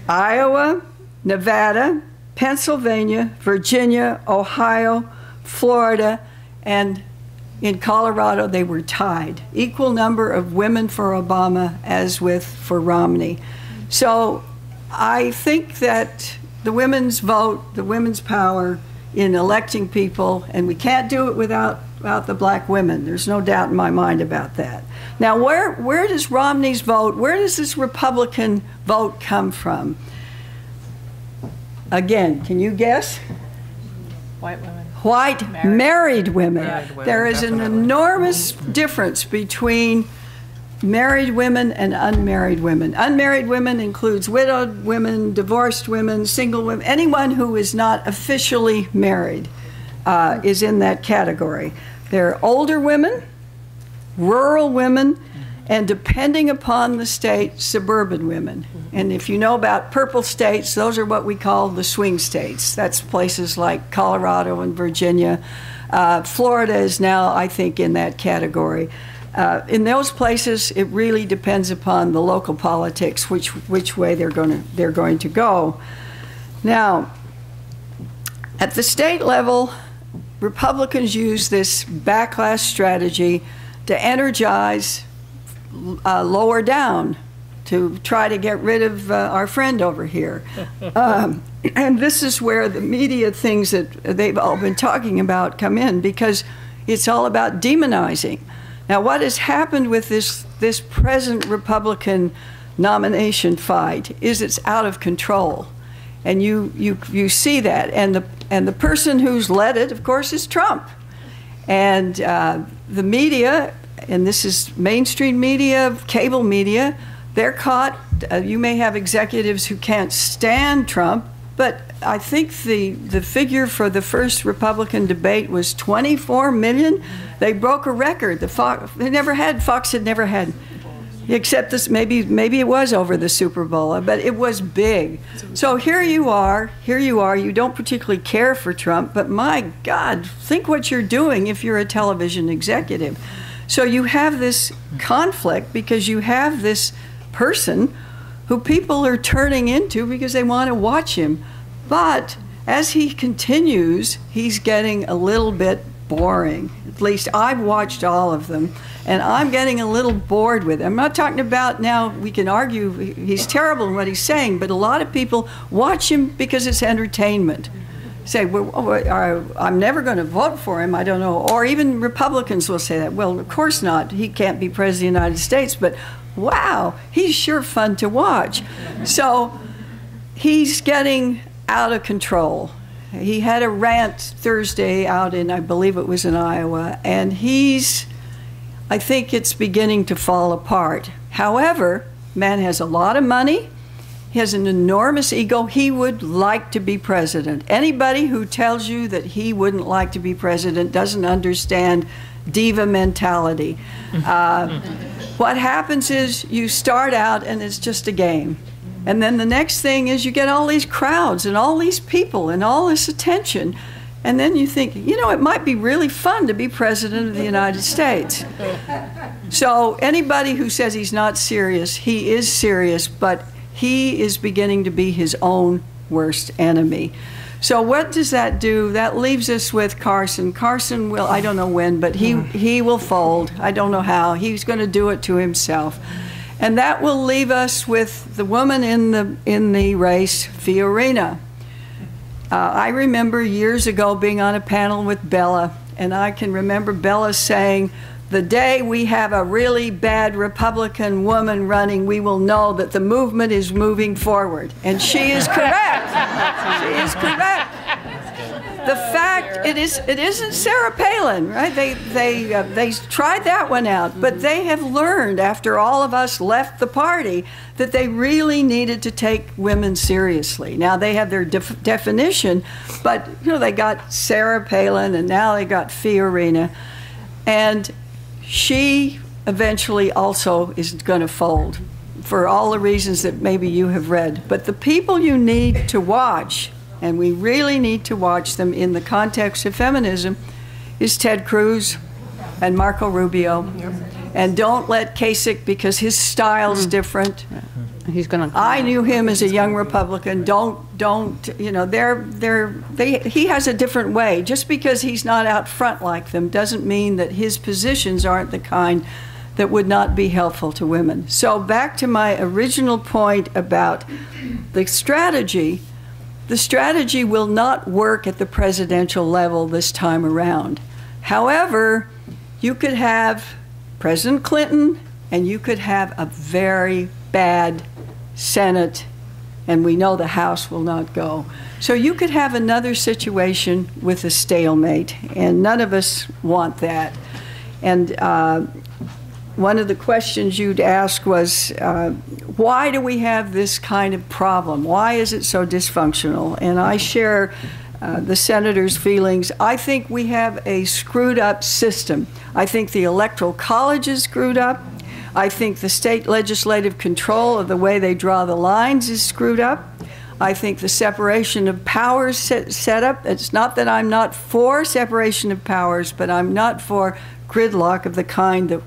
Iowa, Nevada, Pennsylvania, Virginia, Ohio, Florida, and in Colorado they were tied. Equal number of women for Obama as for Romney. So I think that the women's vote, the women's power in electing people, and we can't do it without the black women. There's no doubt in my mind about that. Now, where does Romney's vote, where does this Republican vote come from? Again, can you guess? White women. White married women. There is an enormous difference between married women and unmarried women. Unmarried women includes widowed women, divorced women, single women. Anyone who is not officially married is in that category. There are older women, rural women, and depending upon the state, suburban women. And if you know about purple states, those are what we call the swing states. That's places like Colorado and Virginia. Florida is now, I think, in that category. In those places, it really depends upon the local politics, which way they're going to go. Now, at the state level, Republicans use this backlash strategy to energize lower down, to try to get rid of our friend over here. And this is where the media things that they've all been talking about come in, because it's all about demonizing. Now, what has happened with this present Republican nomination fight is it's out of control. And you see that. And the person who's led it, of course, is Trump. And the media, and this is mainstream media, cable media, they're caught. You may have executives who can't stand Trump, but I think the figure for the first Republican debate was 24 million. They broke a record. Fox had never had, except this, maybe it was over the Super Bowl, but it was big. So here you are, you don't particularly care for Trump, but my God, think what you're doing if you're a television executive. So you have this conflict because you have this person who people are turning into because they want to watch him. But as he continues, he's getting a little bit boring. At least I've watched all of them, and I'm getting a little bored with him. I'm not talking about now, we can argue he's terrible in what he's saying, but a lot of people watch him because it's entertainment. Say, well, I'm never going to vote for him, I don't know. Or even Republicans will say that. Well, of course not. He can't be president of the United States, but wow, he's sure fun to watch. So he's getting out of control. He had a rant Thursday out in, I believe it was in Iowa, and I think it's beginning to fall apart. However, man has a lot of money. He has an enormous ego. He would like to be president. Anybody who tells you that he wouldn't like to be president doesn't understand diva mentality. What happens is you start out and it's just a game. And then the next thing is you get all these crowds and all these people and all this attention. And then you think, you know, it might be really fun to be president of the United States. So anybody who says he's not serious, he is serious, but he is beginning to be his own worst enemy. So what does that do? That leaves us with Carson. Carson will, I don't know when, but he will fold. I don't know how. He's going to do it to himself. And that will leave us with the woman in the race, Fiorina. I remember years ago being on a panel with Bella, and I can remember Bella saying, the day we have a really bad Republican woman running, we will know that the movement is moving forward. And she is correct. She is correct. The fact it isn't Sarah Palin, right? They tried that one out, but they have learned after all of us left the party that they really needed to take women seriously. Now they have their definition, but you know they got Sarah Palin and now they got Fiorina, and she eventually also is going to fold for all the reasons that maybe you have read. But the people you need to watch, and we really need to watch them in the context of feminism, is Ted Cruz and Marco Rubio. Yep. And don't let Kasich, because his style's different. He's gonna. I knew him as a young Republican. Don't. You know, he has a different way. Just because he's not out front like them doesn't mean that his positions aren't the kind that would not be helpful to women. So back to my original point about the strategy. The strategy will not work at the presidential level this time around. However, you could have President Clinton and you could have a very bad Senate, and we know the House will not go. So you could have another situation with a stalemate, and none of us want that. And one of the questions you'd ask was, why do we have this kind of problem? Why is it so dysfunctional? And I share the senator's feelings. I think we have a screwed up system. I think the Electoral College is screwed up. I think the state legislative control of the way they draw the lines is screwed up. I think the separation of powers set up, it's not that I'm not for separation of powers, but I'm not for gridlock of the kind that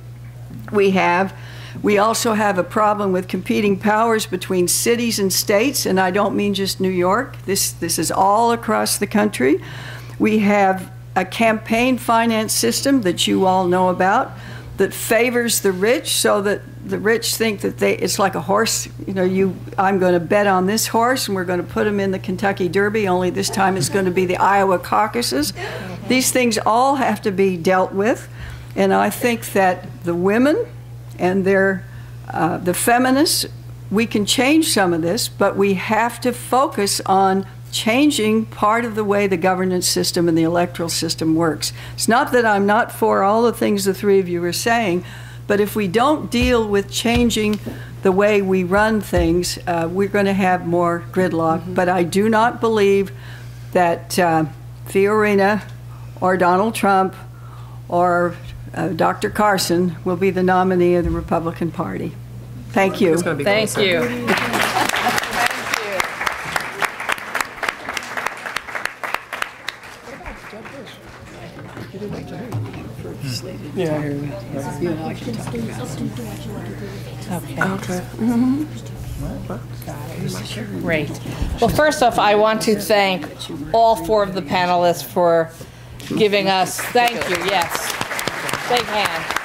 we have. We also have a problem with competing powers between cities and states, and I don't mean just New York. This is all across the country. We have a campaign finance system that you all know about that favors the rich, so that the rich think that it's like a horse. You know, I'm going to bet on this horse, and we're going to put him in the Kentucky Derby, only this time it's going to be the Iowa caucuses. These things all have to be dealt with. And I think that the women and the feminists, we can change some of this, but we have to focus on changing part of the way the governance system and the electoral system works. It's not that I'm not for all the things the three of you are saying, but if we don't deal with changing the way we run things, we're going to have more gridlock. Mm-hmm. But I do not believe that Fiorina or Donald Trump or Dr. Carson will be the nominee of the Republican Party. Thank you. Thank you. Okay. Mm-hmm. Great. Well, first off, I want to thank all four of the panelists for giving us, thank you, yes. Big hand.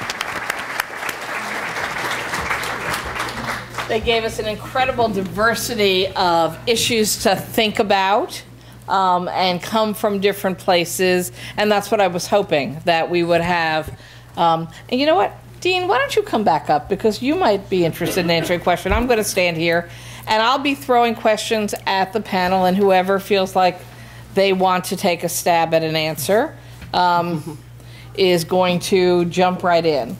They gave us an incredible diversity of issues to think about and come from different places. And that's what I was hoping, that we would have. And you know what? Dean, why don't you come back up, because you might be interested in answering a question. I'm going to stand here, and I'll be throwing questions at the panel, and whoever feels like they want to take a stab at an answer is going to jump right in.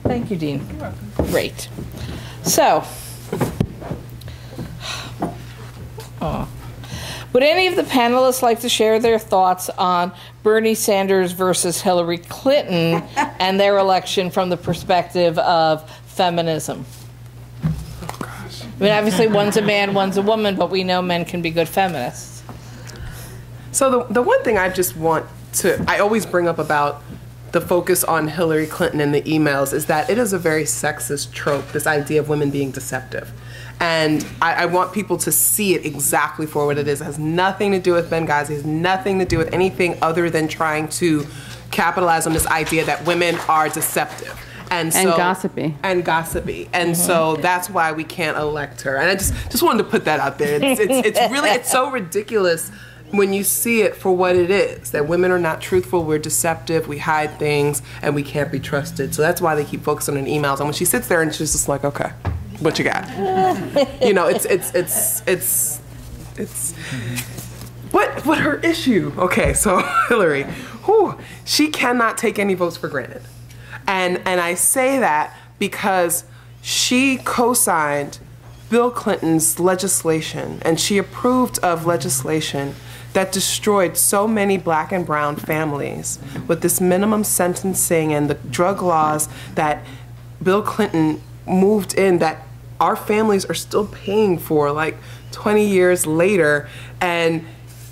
Thank you, Dean. You're welcome. Great. So, would any of the panelists like to share their thoughts on Bernie Sanders versus Hillary Clinton and their election from the perspective of feminism? Oh, gosh. I mean, obviously one's a man, one's a woman, but we know men can be good feminists. So the one thing I always bring up about the focus on Hillary Clinton in the emails is that it is a very sexist trope, this idea of women being deceptive. And I want people to see it exactly for what it is. It has nothing to do with Benghazi. It has nothing to do with anything other than trying to capitalize on this idea that women are deceptive. And gossipy. And gossipy. And so that's why we can't elect her. And I just wanted to put that out there. It's so ridiculous when you see it for what it is, that women are not truthful, we're deceptive, we hide things, and we can't be trusted. So that's why they keep focusing on emails. And when she sits there and she's just like, okay, what you got? You know, what her issue? Okay, so Hillary, she cannot take any votes for granted. And I say that because she co-signed Bill Clinton's legislation, and she approved of legislation that destroyed so many black and brown families with this minimum sentencing and the drug laws that Bill Clinton moved in that our families are still paying for like 20 years later. And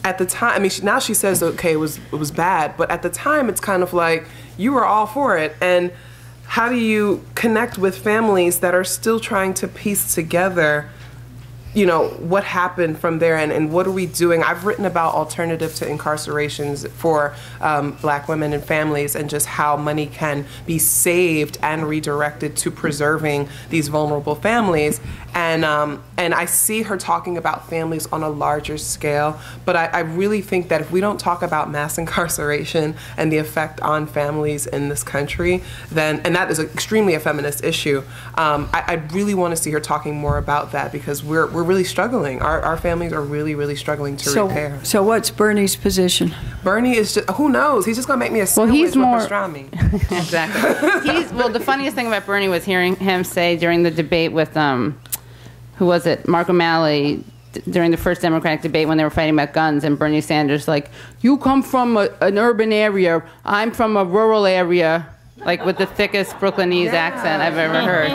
at the time, I mean, now she says, okay, it was bad, but at the time it's kind of like, you were all for it. And how do you connect with families that are still trying to piece together, you know, what happened from there and what are we doing? I've written about alternative to incarcerations for black women and families and just how money can be saved and redirected to preserving these vulnerable families. And I see her talking about families on a larger scale, but I really think that if we don't talk about mass incarceration and the effect on families in this country, then, and that is extremely a feminist issue, I really want to see her talking more about that, because we're really struggling. Our families are really, really struggling to repair. So what's Bernie's position? Bernie is just, who knows? He's just going to make me a sandwich with pastrami. Exactly. Well, the funniest thing about Bernie was hearing him say during the debate with, who was it? Mark O'Malley, during the first Democratic debate when they were fighting about guns, and Bernie Sanders like, you come from an urban area, I'm from a rural area, like with the thickest Brooklynese accent I've ever heard.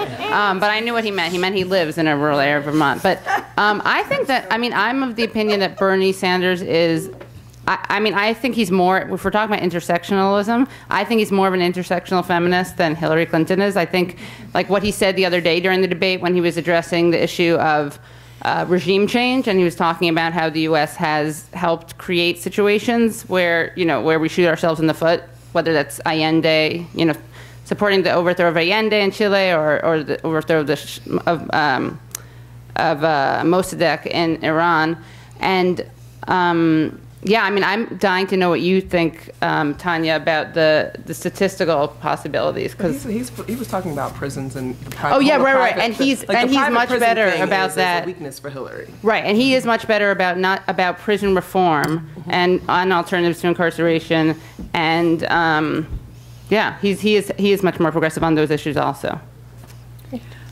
But I knew what he meant. He meant he lives in a rural area of Vermont. But I think that, I mean, I'm of the opinion that Bernie Sanders is, I think he's more, if we're talking about intersectionalism, I think he's more of an intersectional feminist than Hillary Clinton is. I think, like what he said the other day during the debate when he was addressing the issue of regime change, and he was talking about how the U.S. has helped create situations where, you know, where we shoot ourselves in the foot, whether that's Allende, you know, supporting the overthrow of Allende in Chile, or the overthrow of Mossadegh in Iran, and yeah, I mean, I'm dying to know what you think, Tanya, about the statistical possibilities. Because he was talking about prisons and right, and he's much better about that. A weakness for Hillary, right? And he is much better about prison reform and on alternatives to incarceration, and yeah, he is much more progressive on those issues also,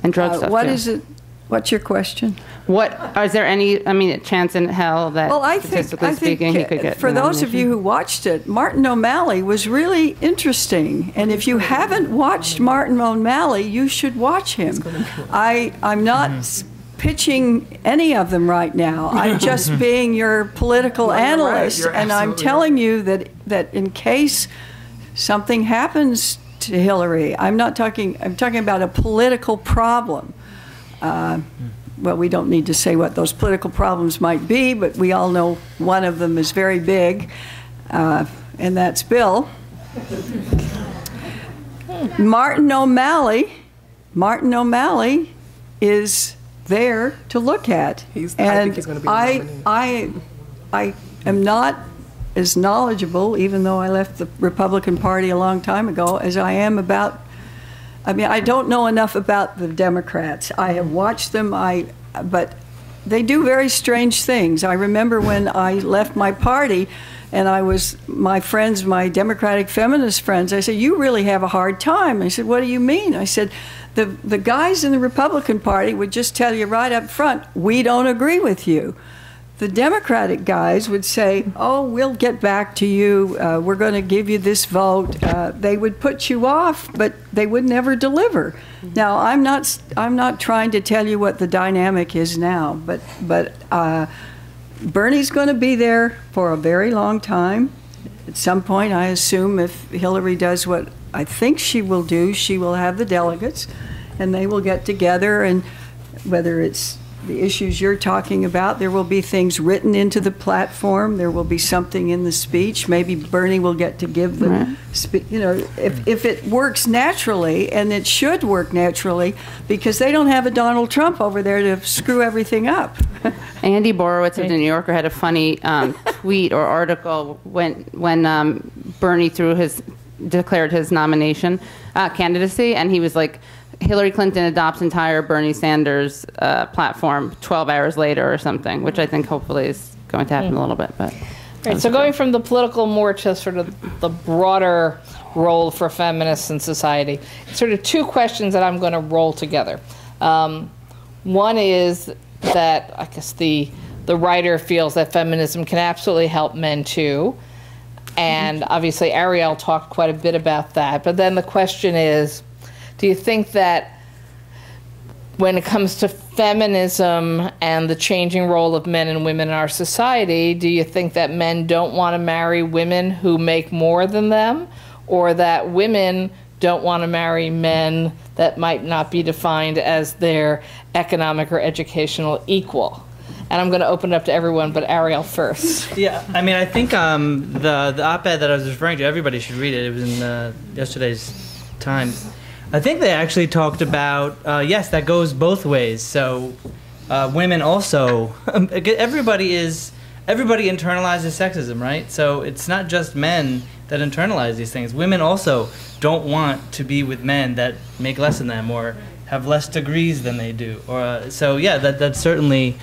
and drug stuff. What too. is it? What's your question? Is there any, chance in hell that, statistically speaking, he could get for those of you who watched it, Martin O'Malley was really interesting. And if you haven't watched Martin O'Malley, you should watch him. I'm not pitching any of them right now. I'm just being your political analyst. And I'm telling you that in case something happens to Hillary, I'm talking about a political problem. Well, we don't need to say what those political problems might be, but we all know one of them is very big, and that's Bill. Martin O'Malley is there to look at. I think he's going to be the nominee. I am not as knowledgeable, even though I left the Republican Party a long time ago, as I am about. I don't know enough about the Democrats. I have watched them, but they do very strange things. I remember when I left my party and my Democratic feminist friends, I said, you really have a hard time. I said, what do you mean? I said, the guys in the Republican Party would just tell you right up front, we don't agree with you. The Democratic guys would say, oh, we'll get back to you. We're going to give you this vote. They would put you off, but they would never deliver. Now, I'm not trying to tell you what the dynamic is now, but Bernie's going to be there for a very long time. At some point, I assume if Hillary does what I think she will do, she will have the delegates, and they will get together, and whether it's the issues you're talking about, there will be things written into the platform. There will be something in the speech. Maybe Bernie will get to give the speech. If it works naturally, and it should work naturally, because they don't have a Donald Trump over there to screw everything up. Andy Borowitz of the New Yorker had a funny tweet or article when Bernie declared his nomination candidacy, and he was like, Hillary Clinton adopts entire Bernie Sanders platform 12 hours later or something, which I think hopefully is going to happen a little bit. But right, so going from the political more to sort of the broader role for feminists in society, sort of two questions that I'm going to roll together. One is that I guess the writer feels that feminism can absolutely help men too. And obviously Ariel talked quite a bit about that. But then the question is, do you think that when it comes to feminism and the changing role of men and women in our society, do you think that men don't want to marry women who make more than them, or that women don't want to marry men that might not be defined as their economic or educational equal? And I'm going to open it up to everyone, but Ariel first. Yeah, I think the op-ed that I was referring to, everybody should read it. It was in yesterday's Times. I think they actually talked about, yes, that goes both ways. So women also, everybody internalizes sexism, right? So it's not just men that internalize these things. Women also don't want to be with men that make less than them or have less degrees than they do. So yeah, that's certainly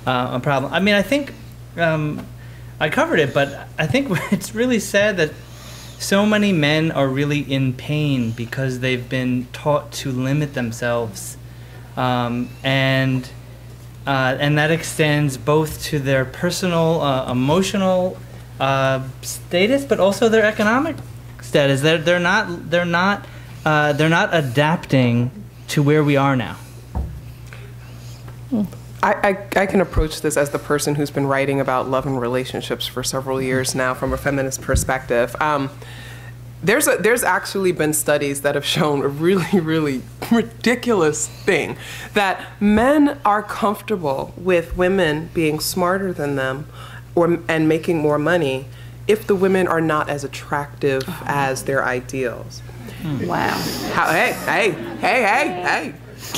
a problem. I think I covered it, but I think it's really sad that so many men are really in pain because they've been taught to limit themselves, and that extends both to their personal, emotional status, but also their economic status. They're not adapting to where we are now. I can approach this as the person who's been writing about love and relationships for several years now from a feminist perspective. There's actually been studies that have shown a really, really ridiculous thing, that men are comfortable with women being smarter than them and making more money if the women are not as attractive as their ideals. Wow. Hey.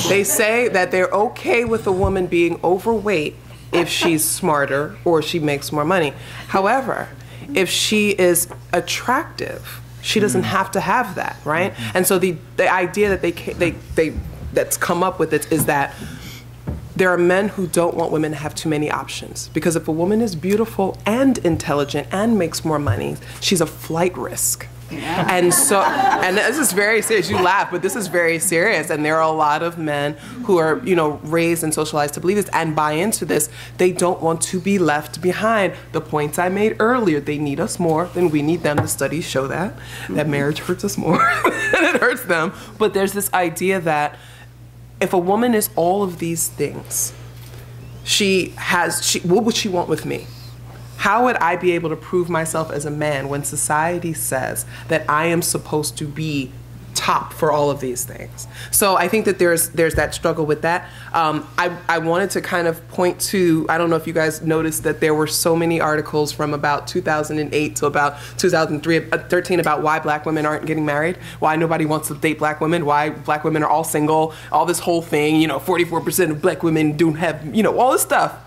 They say that they're okay with a woman being overweight if she's smarter or she makes more money. However, if she is attractive, she doesn't have to have that, right? And so the idea that that's come up with it is that there are men who don't want women to have too many options, because if a woman is beautiful and intelligent and makes more money, she's a flight risk. Yeah. And so, and this is very serious. You laugh, but this is very serious. And there are a lot of men who are, you know, raised and socialized to believe this and buy into this. They don't want to be left behind. The points I made earlier, they need us more than we need them. The studies show that marriage hurts us more than it hurts them. But there's this idea that if a woman is all of these things, what would she want with me? How would I be able to prove myself as a man when society says that I am supposed to be top for all of these things? So I think that there's that struggle with that. I wanted to kind of point to, I don't know if you guys noticed that there were so many articles from about 2008 to about 2013 about why black women aren't getting married, why nobody wants to date black women, why black women are all single, all this whole thing, you know, 44% of black women don't have, you know, all this stuff.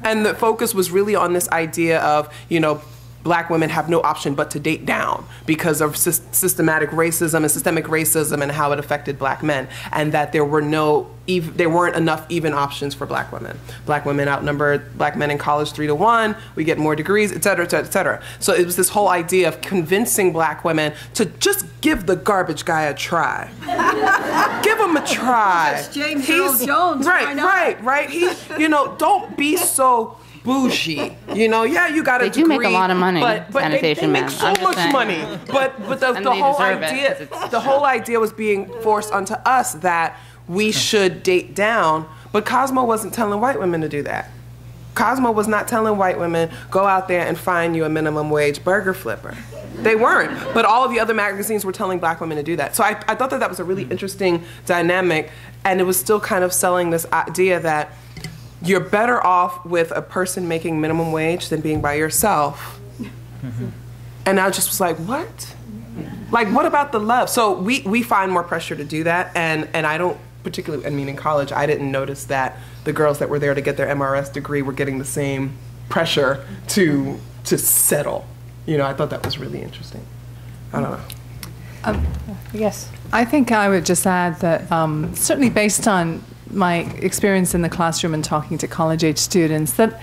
And the focus was really on this idea of, you know, black women have no option but to date down because of systemic racism and how it affected black men, and that there weren't enough even options for black women. Black women outnumber black men in college 3-to-1, we get more degrees, et cetera, et cetera, et cetera. So it was this whole idea of convincing black women to just give the garbage guy a try. Give him a try. That's James Earl Jones. Right. You know, don't be so bougie, you know. Yeah, you got a degree. They do make a lot of money. But they make so much money. But the whole idea was being forced onto us that we should date down. But Cosmo wasn't telling white women to do that. Cosmo was not telling white women, go out there and find you a minimum wage burger flipper. They weren't. But all of the other magazines were telling black women to do that. So I thought that was a really interesting dynamic, and it was still kind of selling this idea that you're better off with a person making minimum wage than being by yourself. And I just was like, what? Like, what about the love? So we find more pressure to do that, and I don't particularly, I mean, in college, I didn't notice that the girls that were there to get their MRS degree were getting the same pressure to settle. You know, I thought that was really interesting. I don't know. Yes. I think I would just add that certainly based on my experience in the classroom and talking to college-age students, that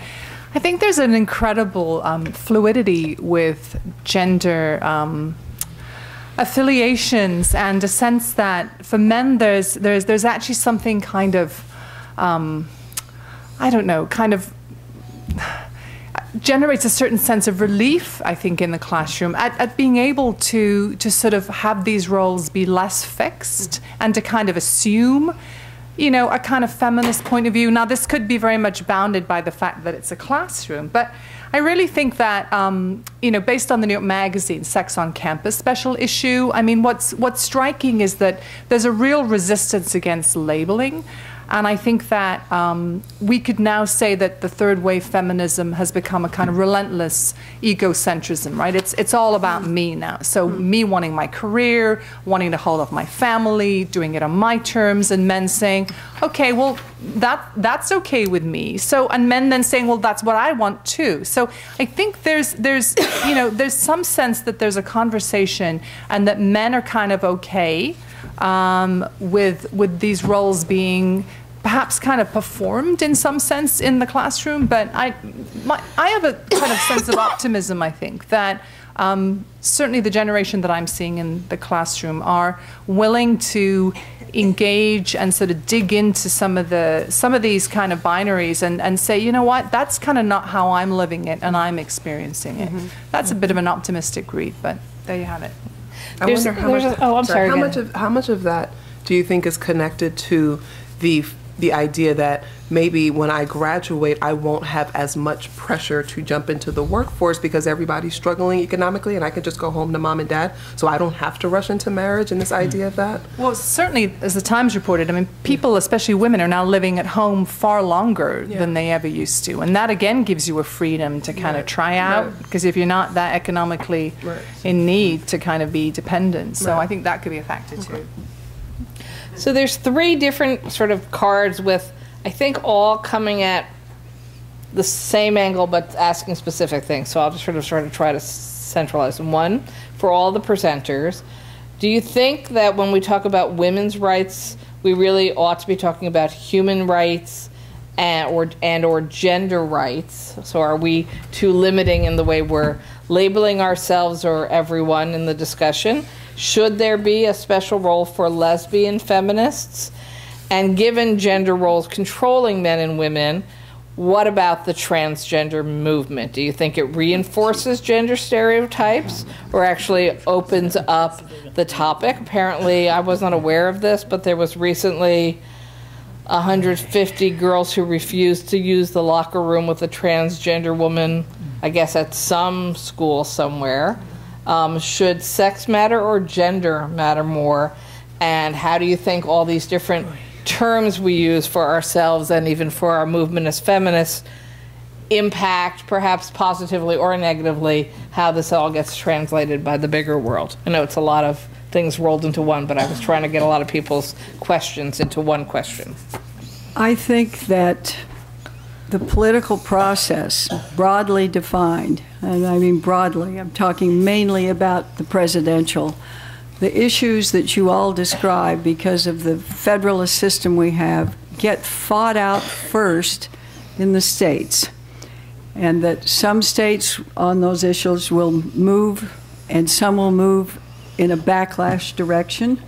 I think there's an incredible fluidity with gender affiliations, and a sense that for men there's actually something kind of I don't know, kind of generates a certain sense of relief, I think, in the classroom at being able to sort of have these roles be less fixed and to kind of assume, you know, a kind of feminist point of view. Now, this could be very much bounded by the fact that it's a classroom, but I really think that, you know, based on the New York Magazine Sex on Campus special issue, I mean, what's striking is that there's a real resistance against labeling. And I think that we could now say that the third wave feminism has become a kind of relentless egocentrism, right? It's all about me now. So me wanting my career, wanting to hold off my family, doing it on my terms, and men saying, okay, well, that's okay with me. So, and men then saying, well, that's what I want too. So I think there's you know, there's some sense that there's a conversation, and that men are kind of okay with these roles being perhaps kind of performed in some sense in the classroom. But I have a kind of sense of optimism, I think, that certainly the generation that I'm seeing in the classroom are willing to engage and sort of dig into some of these kind of binaries and say, you know what, that's kind of not how I'm living it and I'm experiencing it. That's a bit of an optimistic read, but there you have it. I wonder how much of that do you think is connected to the idea that maybe when I graduate, I won't have as much pressure to jump into the workforce because everybody's struggling economically, and I can just go home to mom and dad, so I don't have to rush into marriage, and this idea of that? Well, certainly, as the Times reported, I mean, people, especially women, are now living at home far longer than they ever used to, and that again gives you a freedom to kind of try out, because if you're not that economically in need to kind of be dependent, so I think that could be a factor too. So there's three different sort of cards with, I think, all coming at the same angle but asking specific things. So I'll just sort of try to centralize them. One, for all the presenters, do you think that when we talk about women's rights, we really ought to be talking about human rights and or gender rights? So are we too limiting in the way we're labeling ourselves or everyone in the discussion? Should there be a special role for lesbian feminists? And given gender roles controlling men and women, what about the transgender movement? Do you think it reinforces gender stereotypes or actually opens up the topic? Apparently, I was not aware of this, but there was recently 150 girls who refused to use the locker room with a transgender woman, I guess at some school somewhere. Should sex matter or gender matter more? And how do you think all these different terms we use for ourselves and even for our movement as feminists impact, perhaps positively or negatively, how this all gets translated by the bigger world? I know it's a lot of things rolled into one, but I was trying to get a lot of people's questions into one question. I think that the political process, broadly defined, and I mean broadly, I'm talking mainly about the presidential, the issues that you all describe because of the federalist system we have get fought out first in the states, and that some states on those issues will move and some will move in a backlash direction,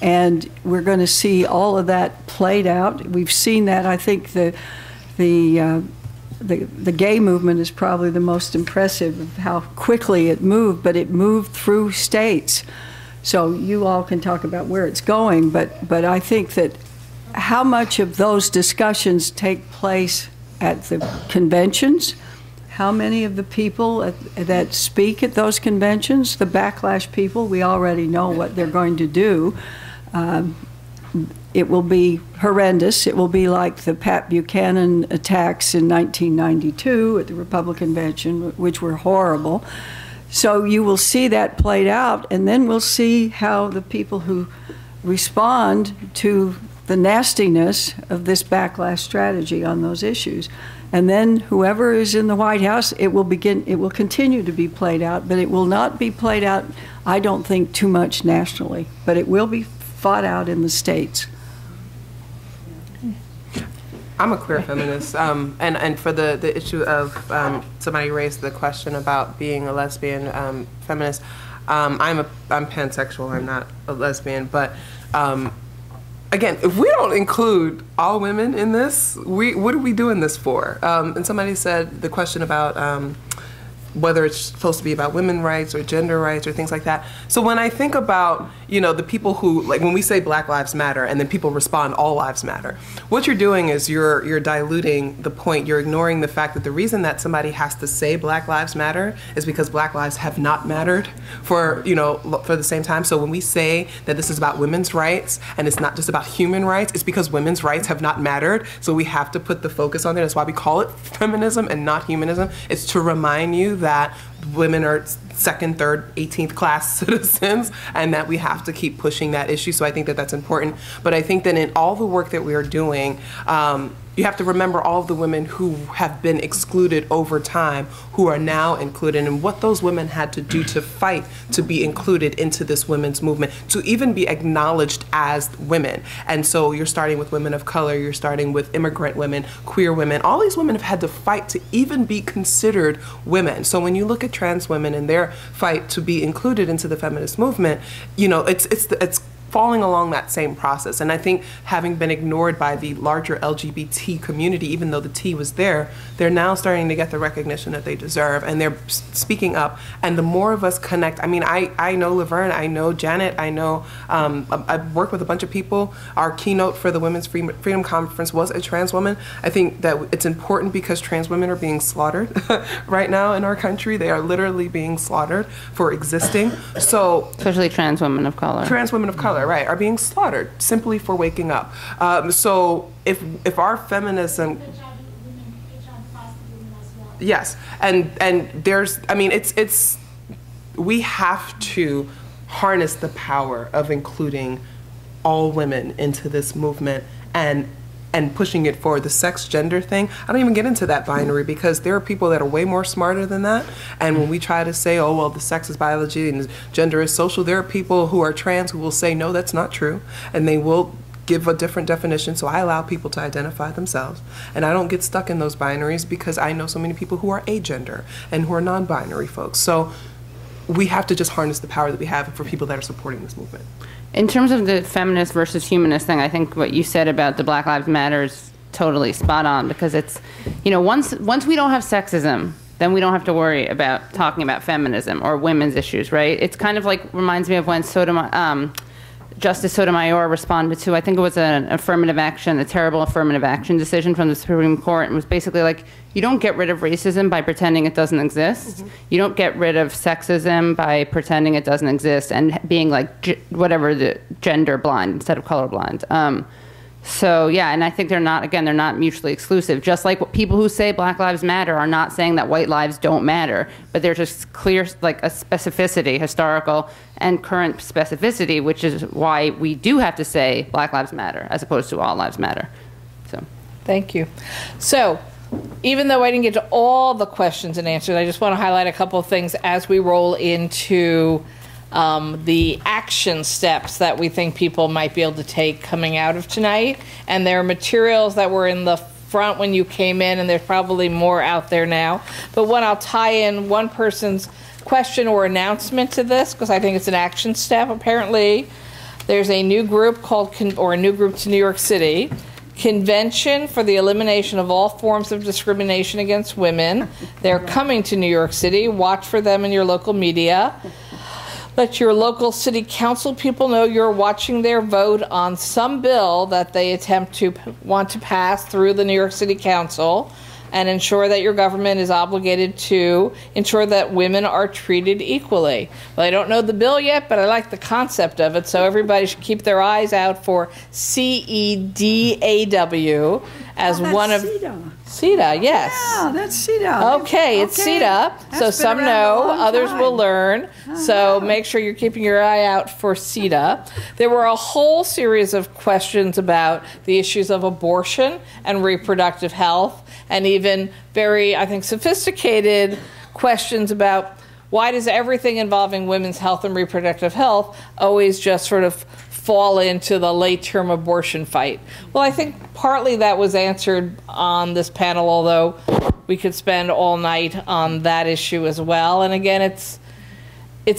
and we're going to see all of that played out. We've seen that. I think the gay movement is probably the most impressive of how quickly it moved, but it moved through states. So you all can talk about where it's going, but I think that how much of those discussions take place at the conventions, how many of the people that speak at those conventions, the backlash people, we already know what they're going to do. It will be horrendous. It will be like the Pat Buchanan attacks in 1992 at the Republican convention, which were horrible. So you will see that played out, and then we'll see how the people who respond to the nastiness of this backlash strategy on those issues. And then whoever is in the White House, it will continue to be played out, but it will not be played out, I don't think, too much nationally, but it will be fought out in the states. I'm a queer feminist, and for the issue of somebody raised the question about being a lesbian feminist. I'm pansexual. I'm not a lesbian, but again, if we don't include all women in this, what are we doing this for? And somebody said the question about whether it's supposed to be about women's rights or gender rights or things like that. So when I think about, the people who, like when we say Black Lives Matter and then people respond all lives matter, what you're doing is you're diluting the point. You're ignoring the fact that the reason that somebody has to say Black Lives Matter is because Black lives have not mattered for the same time. So when we say that this is about women's rights and it's not just about human rights, it's because women's rights have not mattered. So we have to put the focus on it. That's why we call it feminism and not humanism. It's to remind you that women are second, third, 18th class citizens, and that we have to keep pushing that issue. So I think that that's important. But I think that in all the work that we are doing, you have to remember all of the women who have been excluded over time, who are now included, and what those women had to do to fight to be included into this women's movement, to even be acknowledged as women. And so you're starting with women of color, you're starting with immigrant women, queer women. All these women have had to fight to even be considered women. So when you look at trans women and their fight to be included into the feminist movement, it's falling along that same process. And I think having been ignored by the larger LGBT community, even though the T was there, they're now starting to get the recognition that they deserve, and they're speaking up. And the more of us connect, I know Laverne, I know Janet, I know, I've worked with a bunch of people. Our keynote for the Women's Freedom Conference was a trans woman. I think that it's important because trans women are being slaughtered right now in our country. They are literally being slaughtered for existing. So, especially trans women of color. Trans women of color, right, are being slaughtered simply for waking up. So if our feminism, yes, and there's, it's we have to harness the power of including all women into this movement and and pushing it for the sex gender thing, I don't even get into that binary, because there are people that are way more smarter than that. And when we try to say, oh, well, the sex is biology and gender is social, there are people who are trans who will say, no, that's not true. And they will give a different definition. So I allow people to identify themselves. And I don't get stuck in those binaries, because I know so many people who are agender and who are non-binary folks. So we have to just harness the power that we have for people that are supporting this movement. In terms of the feminist versus humanist thing, I think what you said about the Black Lives Matter is totally spot on, because it's, you know, once we don't have sexism, then we don't have to worry about talking about feminism or women's issues, right? It's kind of like, reminds me of when Justice Sotomayor responded to, I think it was an affirmative action, a terrible affirmative action decision from the Supreme Court, and was basically like, you don't get rid of racism by pretending it doesn't exist. Mm-hmm. You don't get rid of sexism by pretending it doesn't exist and being like, whatever, the gender blind instead of colorblind. So yeah, and I think they're not mutually exclusive. Just like what people who say Black Lives Matter are not saying that white lives don't matter, but there's just clear, like a specificity, historical and current specificity, which is why we do have to say Black Lives Matter as opposed to all lives matter. So, thank you. So, even though I didn't get to all the questions and answers, I just want to highlight a couple of things as we roll into the action steps that we think people might be able to take coming out of tonight. And there are materials that were in the front when you came in, and there's probably more out there now. But I'll tie in one person's question or announcement to this, because I think it's an action step. Apparently, there's a new group a new group to New York City, Convention for the Elimination of All Forms of Discrimination Against Women. They're coming to New York City. Watch for them in your local media. Let your local city council people know you're watching their vote on some bill that they want to pass through the New York City Council, and ensure that your government is obligated to ensure that women are treated equally. Well, I don't know the bill yet, but I like the concept of it, so everybody should keep their eyes out for CEDAW as one of... CEDA, yes. Yeah, that's CEDA. Okay, it's CEDA. So some know, others will learn. So make sure you're keeping your eye out for CEDA. There were a whole series of questions about the issues of abortion and reproductive health, and even very, I think, sophisticated questions about why does everything involving women's health and reproductive health always just sort of fall into the late-term abortion fight? Well, I think partly that was answered on this panel, although we could spend all night on that issue as well. And again, it's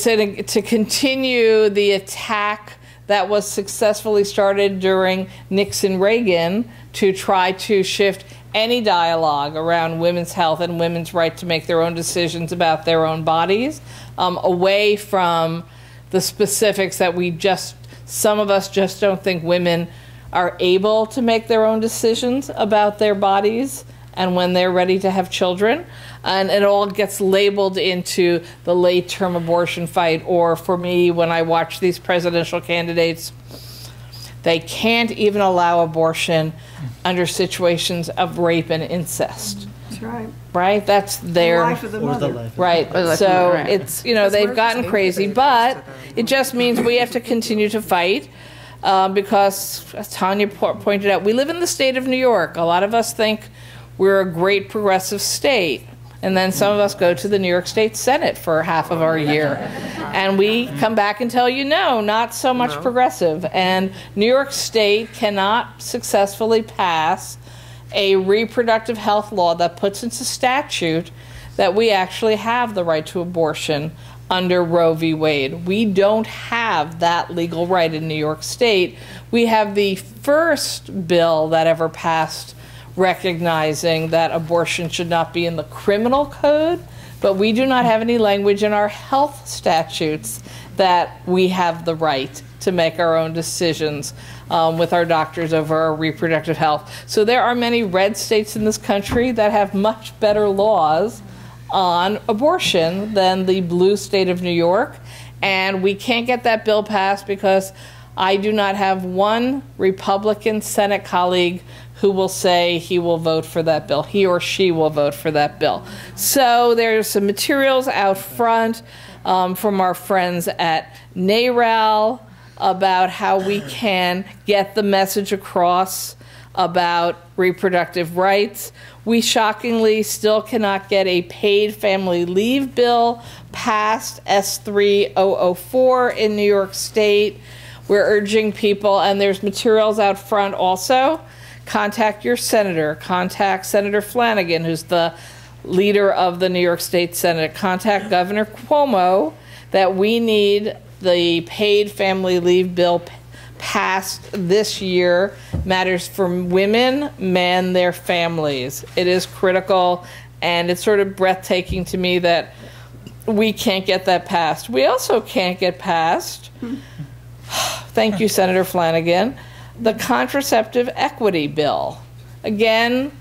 to continue the attack that was successfully started during Nixon-Reagan to try to shift any dialogue around women's health and women's right to make their own decisions about their own bodies, away from the specifics that some of us just don't think women are able to make their own decisions about their bodies and when they're ready to have children. And it all gets labeled into the late-term abortion fight, or for me, when I watch these presidential candidates, they can't even allow abortion under situations of rape and incest. That's right. Right? That's their life of the mother. Right. So it's, they've gotten crazy, but it just means we have to continue to fight because, as Tanya pointed out, we live in the state of New York. A lot of us think we're a great progressive state. And then some of us go to the New York State Senate for half of our year. And we come back and tell you, no, not so much progressive. And New York State cannot successfully pass a reproductive health law that puts into statute that we actually have the right to abortion under Roe v. Wade. We don't have that legal right in New York State. We have the first bill that ever passed recognizing that abortion should not be in the criminal code, but we do not have any language in our health statutes that we have the right to make our own decisions with our doctors over our reproductive health. So there are many red states in this country that have much better laws on abortion than the blue state of New York, and we can't get that bill passed because I do not have one Republican Senate colleague who will say he will vote for that bill. He or she will vote for that bill. So there's some materials out front from our friends at NARAL about how we can get the message across about reproductive rights. We shockingly still cannot get a paid family leave bill passed, S3004 in New York State. We're urging people, and there's materials out front also, contact your senator, contact Senator Flanagan, who's the leader of the New York State Senate, contact Governor Cuomo, that we need the paid family leave bill passed this year. Matters for women, men, their families. It is critical, and it's sort of breathtaking to me that we can't get that passed. We also can't get passed, thank you, Senator Flanagan, the contraceptive equity bill. Again,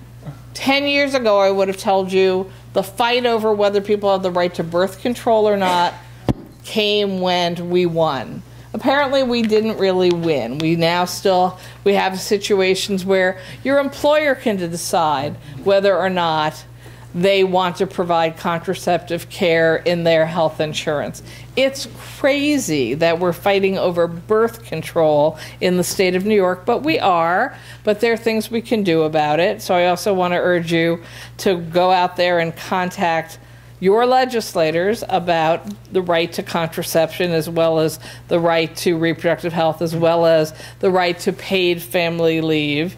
10 years ago, I would have told you the fight over whether people have the right to birth control or not came when we won. Apparently, we didn't really win. We have situations where your employer can decide whether or not they want to provide contraceptive care in their health insurance. It's crazy that we're fighting over birth control in the state of New York, but we are. But there are things we can do about it. So I also want to urge you to go out there and contact your legislators about the right to contraception, as well as the right to reproductive health, as well as the right to paid family leave.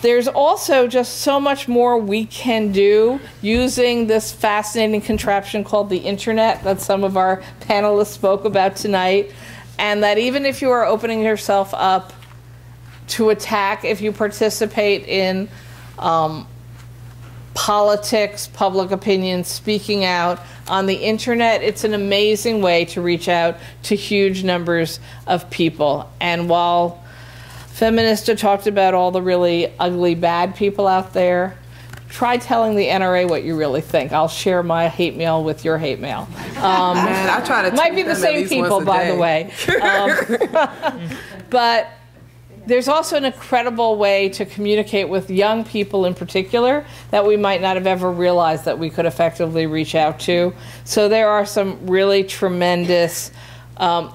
There's also just so much more we can do using this fascinating contraption called the internet that some of our panelists spoke about tonight, and that even if you are opening yourself up to attack, if you participate in politics, public opinion, speaking out on the internet, it's an amazing way to reach out to huge numbers of people. And while Feminista talked about all the really ugly, bad people out there, try telling the NRA what you really think. I'll share my hate mail with your hate mail. Man, I try to might be the same people, by the way. But there's also an incredible way to communicate with young people in particular that we might not have ever realized that we could effectively reach out to. So there are some really tremendous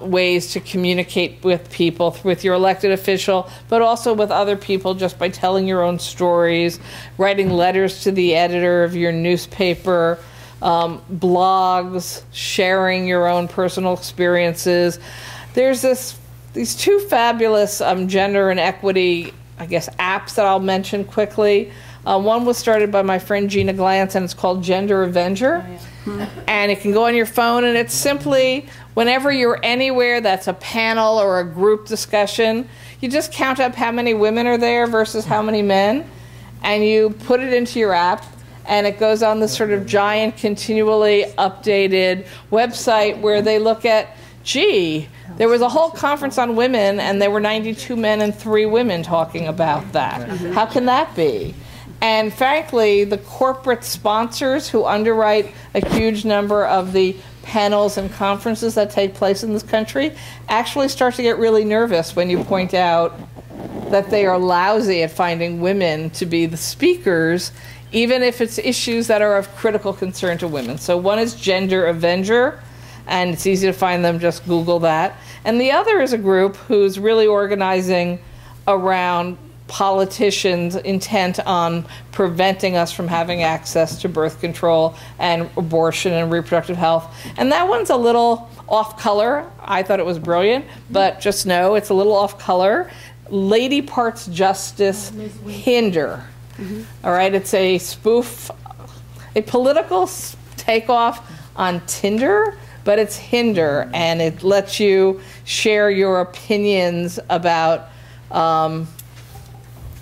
ways to communicate with people, with your elected official, but also with other people just by telling your own stories, writing letters to the editor of your newspaper, blogs, sharing your own personal experiences. There's these two fabulous gender and equity, I guess, apps that I'll mention quickly. One was started by my friend Gina Glantz, and it's called Gender Avenger. Oh, yeah. And it can go on your phone, and it's simply, whenever you're anywhere that's a panel or a group discussion, you just count up how many women are there versus how many men, and you put it into your app, and it goes on this sort of giant, continually updated website where they look at, gee, there was a whole conference on women, and there were 92 men and 3 women talking about that. How can that be? And frankly, the corporate sponsors who underwrite a huge number of the panels and conferences that take place in this country actually start to get really nervous when you point out that they are lousy at finding women to be the speakers, even if it's issues that are of critical concern to women. So one is Gender Avenger, and it's easy to find them, just Google that. And the other is a group who's really organizing around politicians intent on preventing us from having access to birth control and abortion and reproductive health. And that one's a little off color. I thought it was brilliant, but just know it's a little off color. Lady Parts Justice Hinder. All right, it's a spoof, a political takeoff on Tinder, but it's Hinder, and it lets you share your opinions about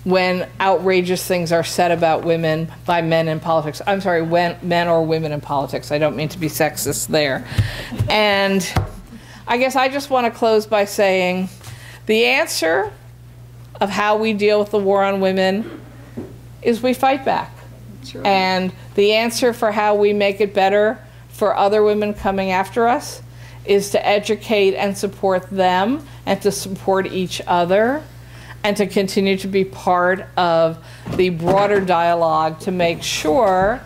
when outrageous things are said about women by men in politics. I'm sorry, when men or women in politics. I don't mean to be sexist there. And I guess I just want to close by saying the answer of how we deal with the war on women is we fight back. Sure. And the answer for how we make it better for other women coming after us is to educate and support them and to support each other, and to continue to be part of the broader dialogue to make sure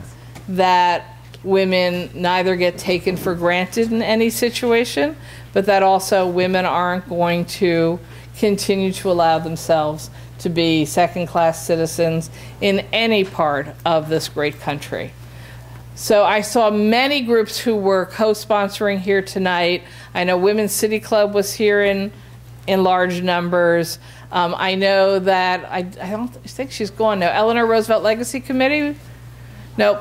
that women neither get taken for granted in any situation, but that also women aren't going to continue to allow themselves to be second-class citizens in any part of this great country. So I saw many groups who were co-sponsoring here tonight. I know Women's City Club was here in large numbers. I know that, I don't think she's gone now. Eleanor Roosevelt Legacy Committee? Nope,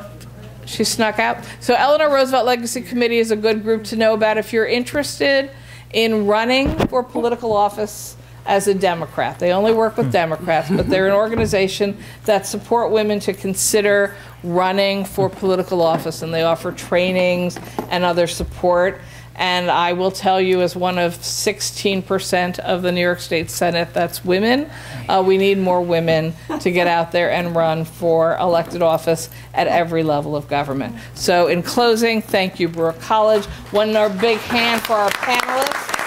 she snuck out. So Eleanor Roosevelt Legacy Committee is a good group to know about if you're interested in running for political office as a Democrat. They only work with Democrats, but they're an organization that support women to consider running for political office, and they offer trainings and other support. And I will tell you, as one of 16% of the New York State Senate that's women, we need more women to get out there and run for elected office at every level of government. So in closing, thank you, Baruch College. One more big hand for our panelists.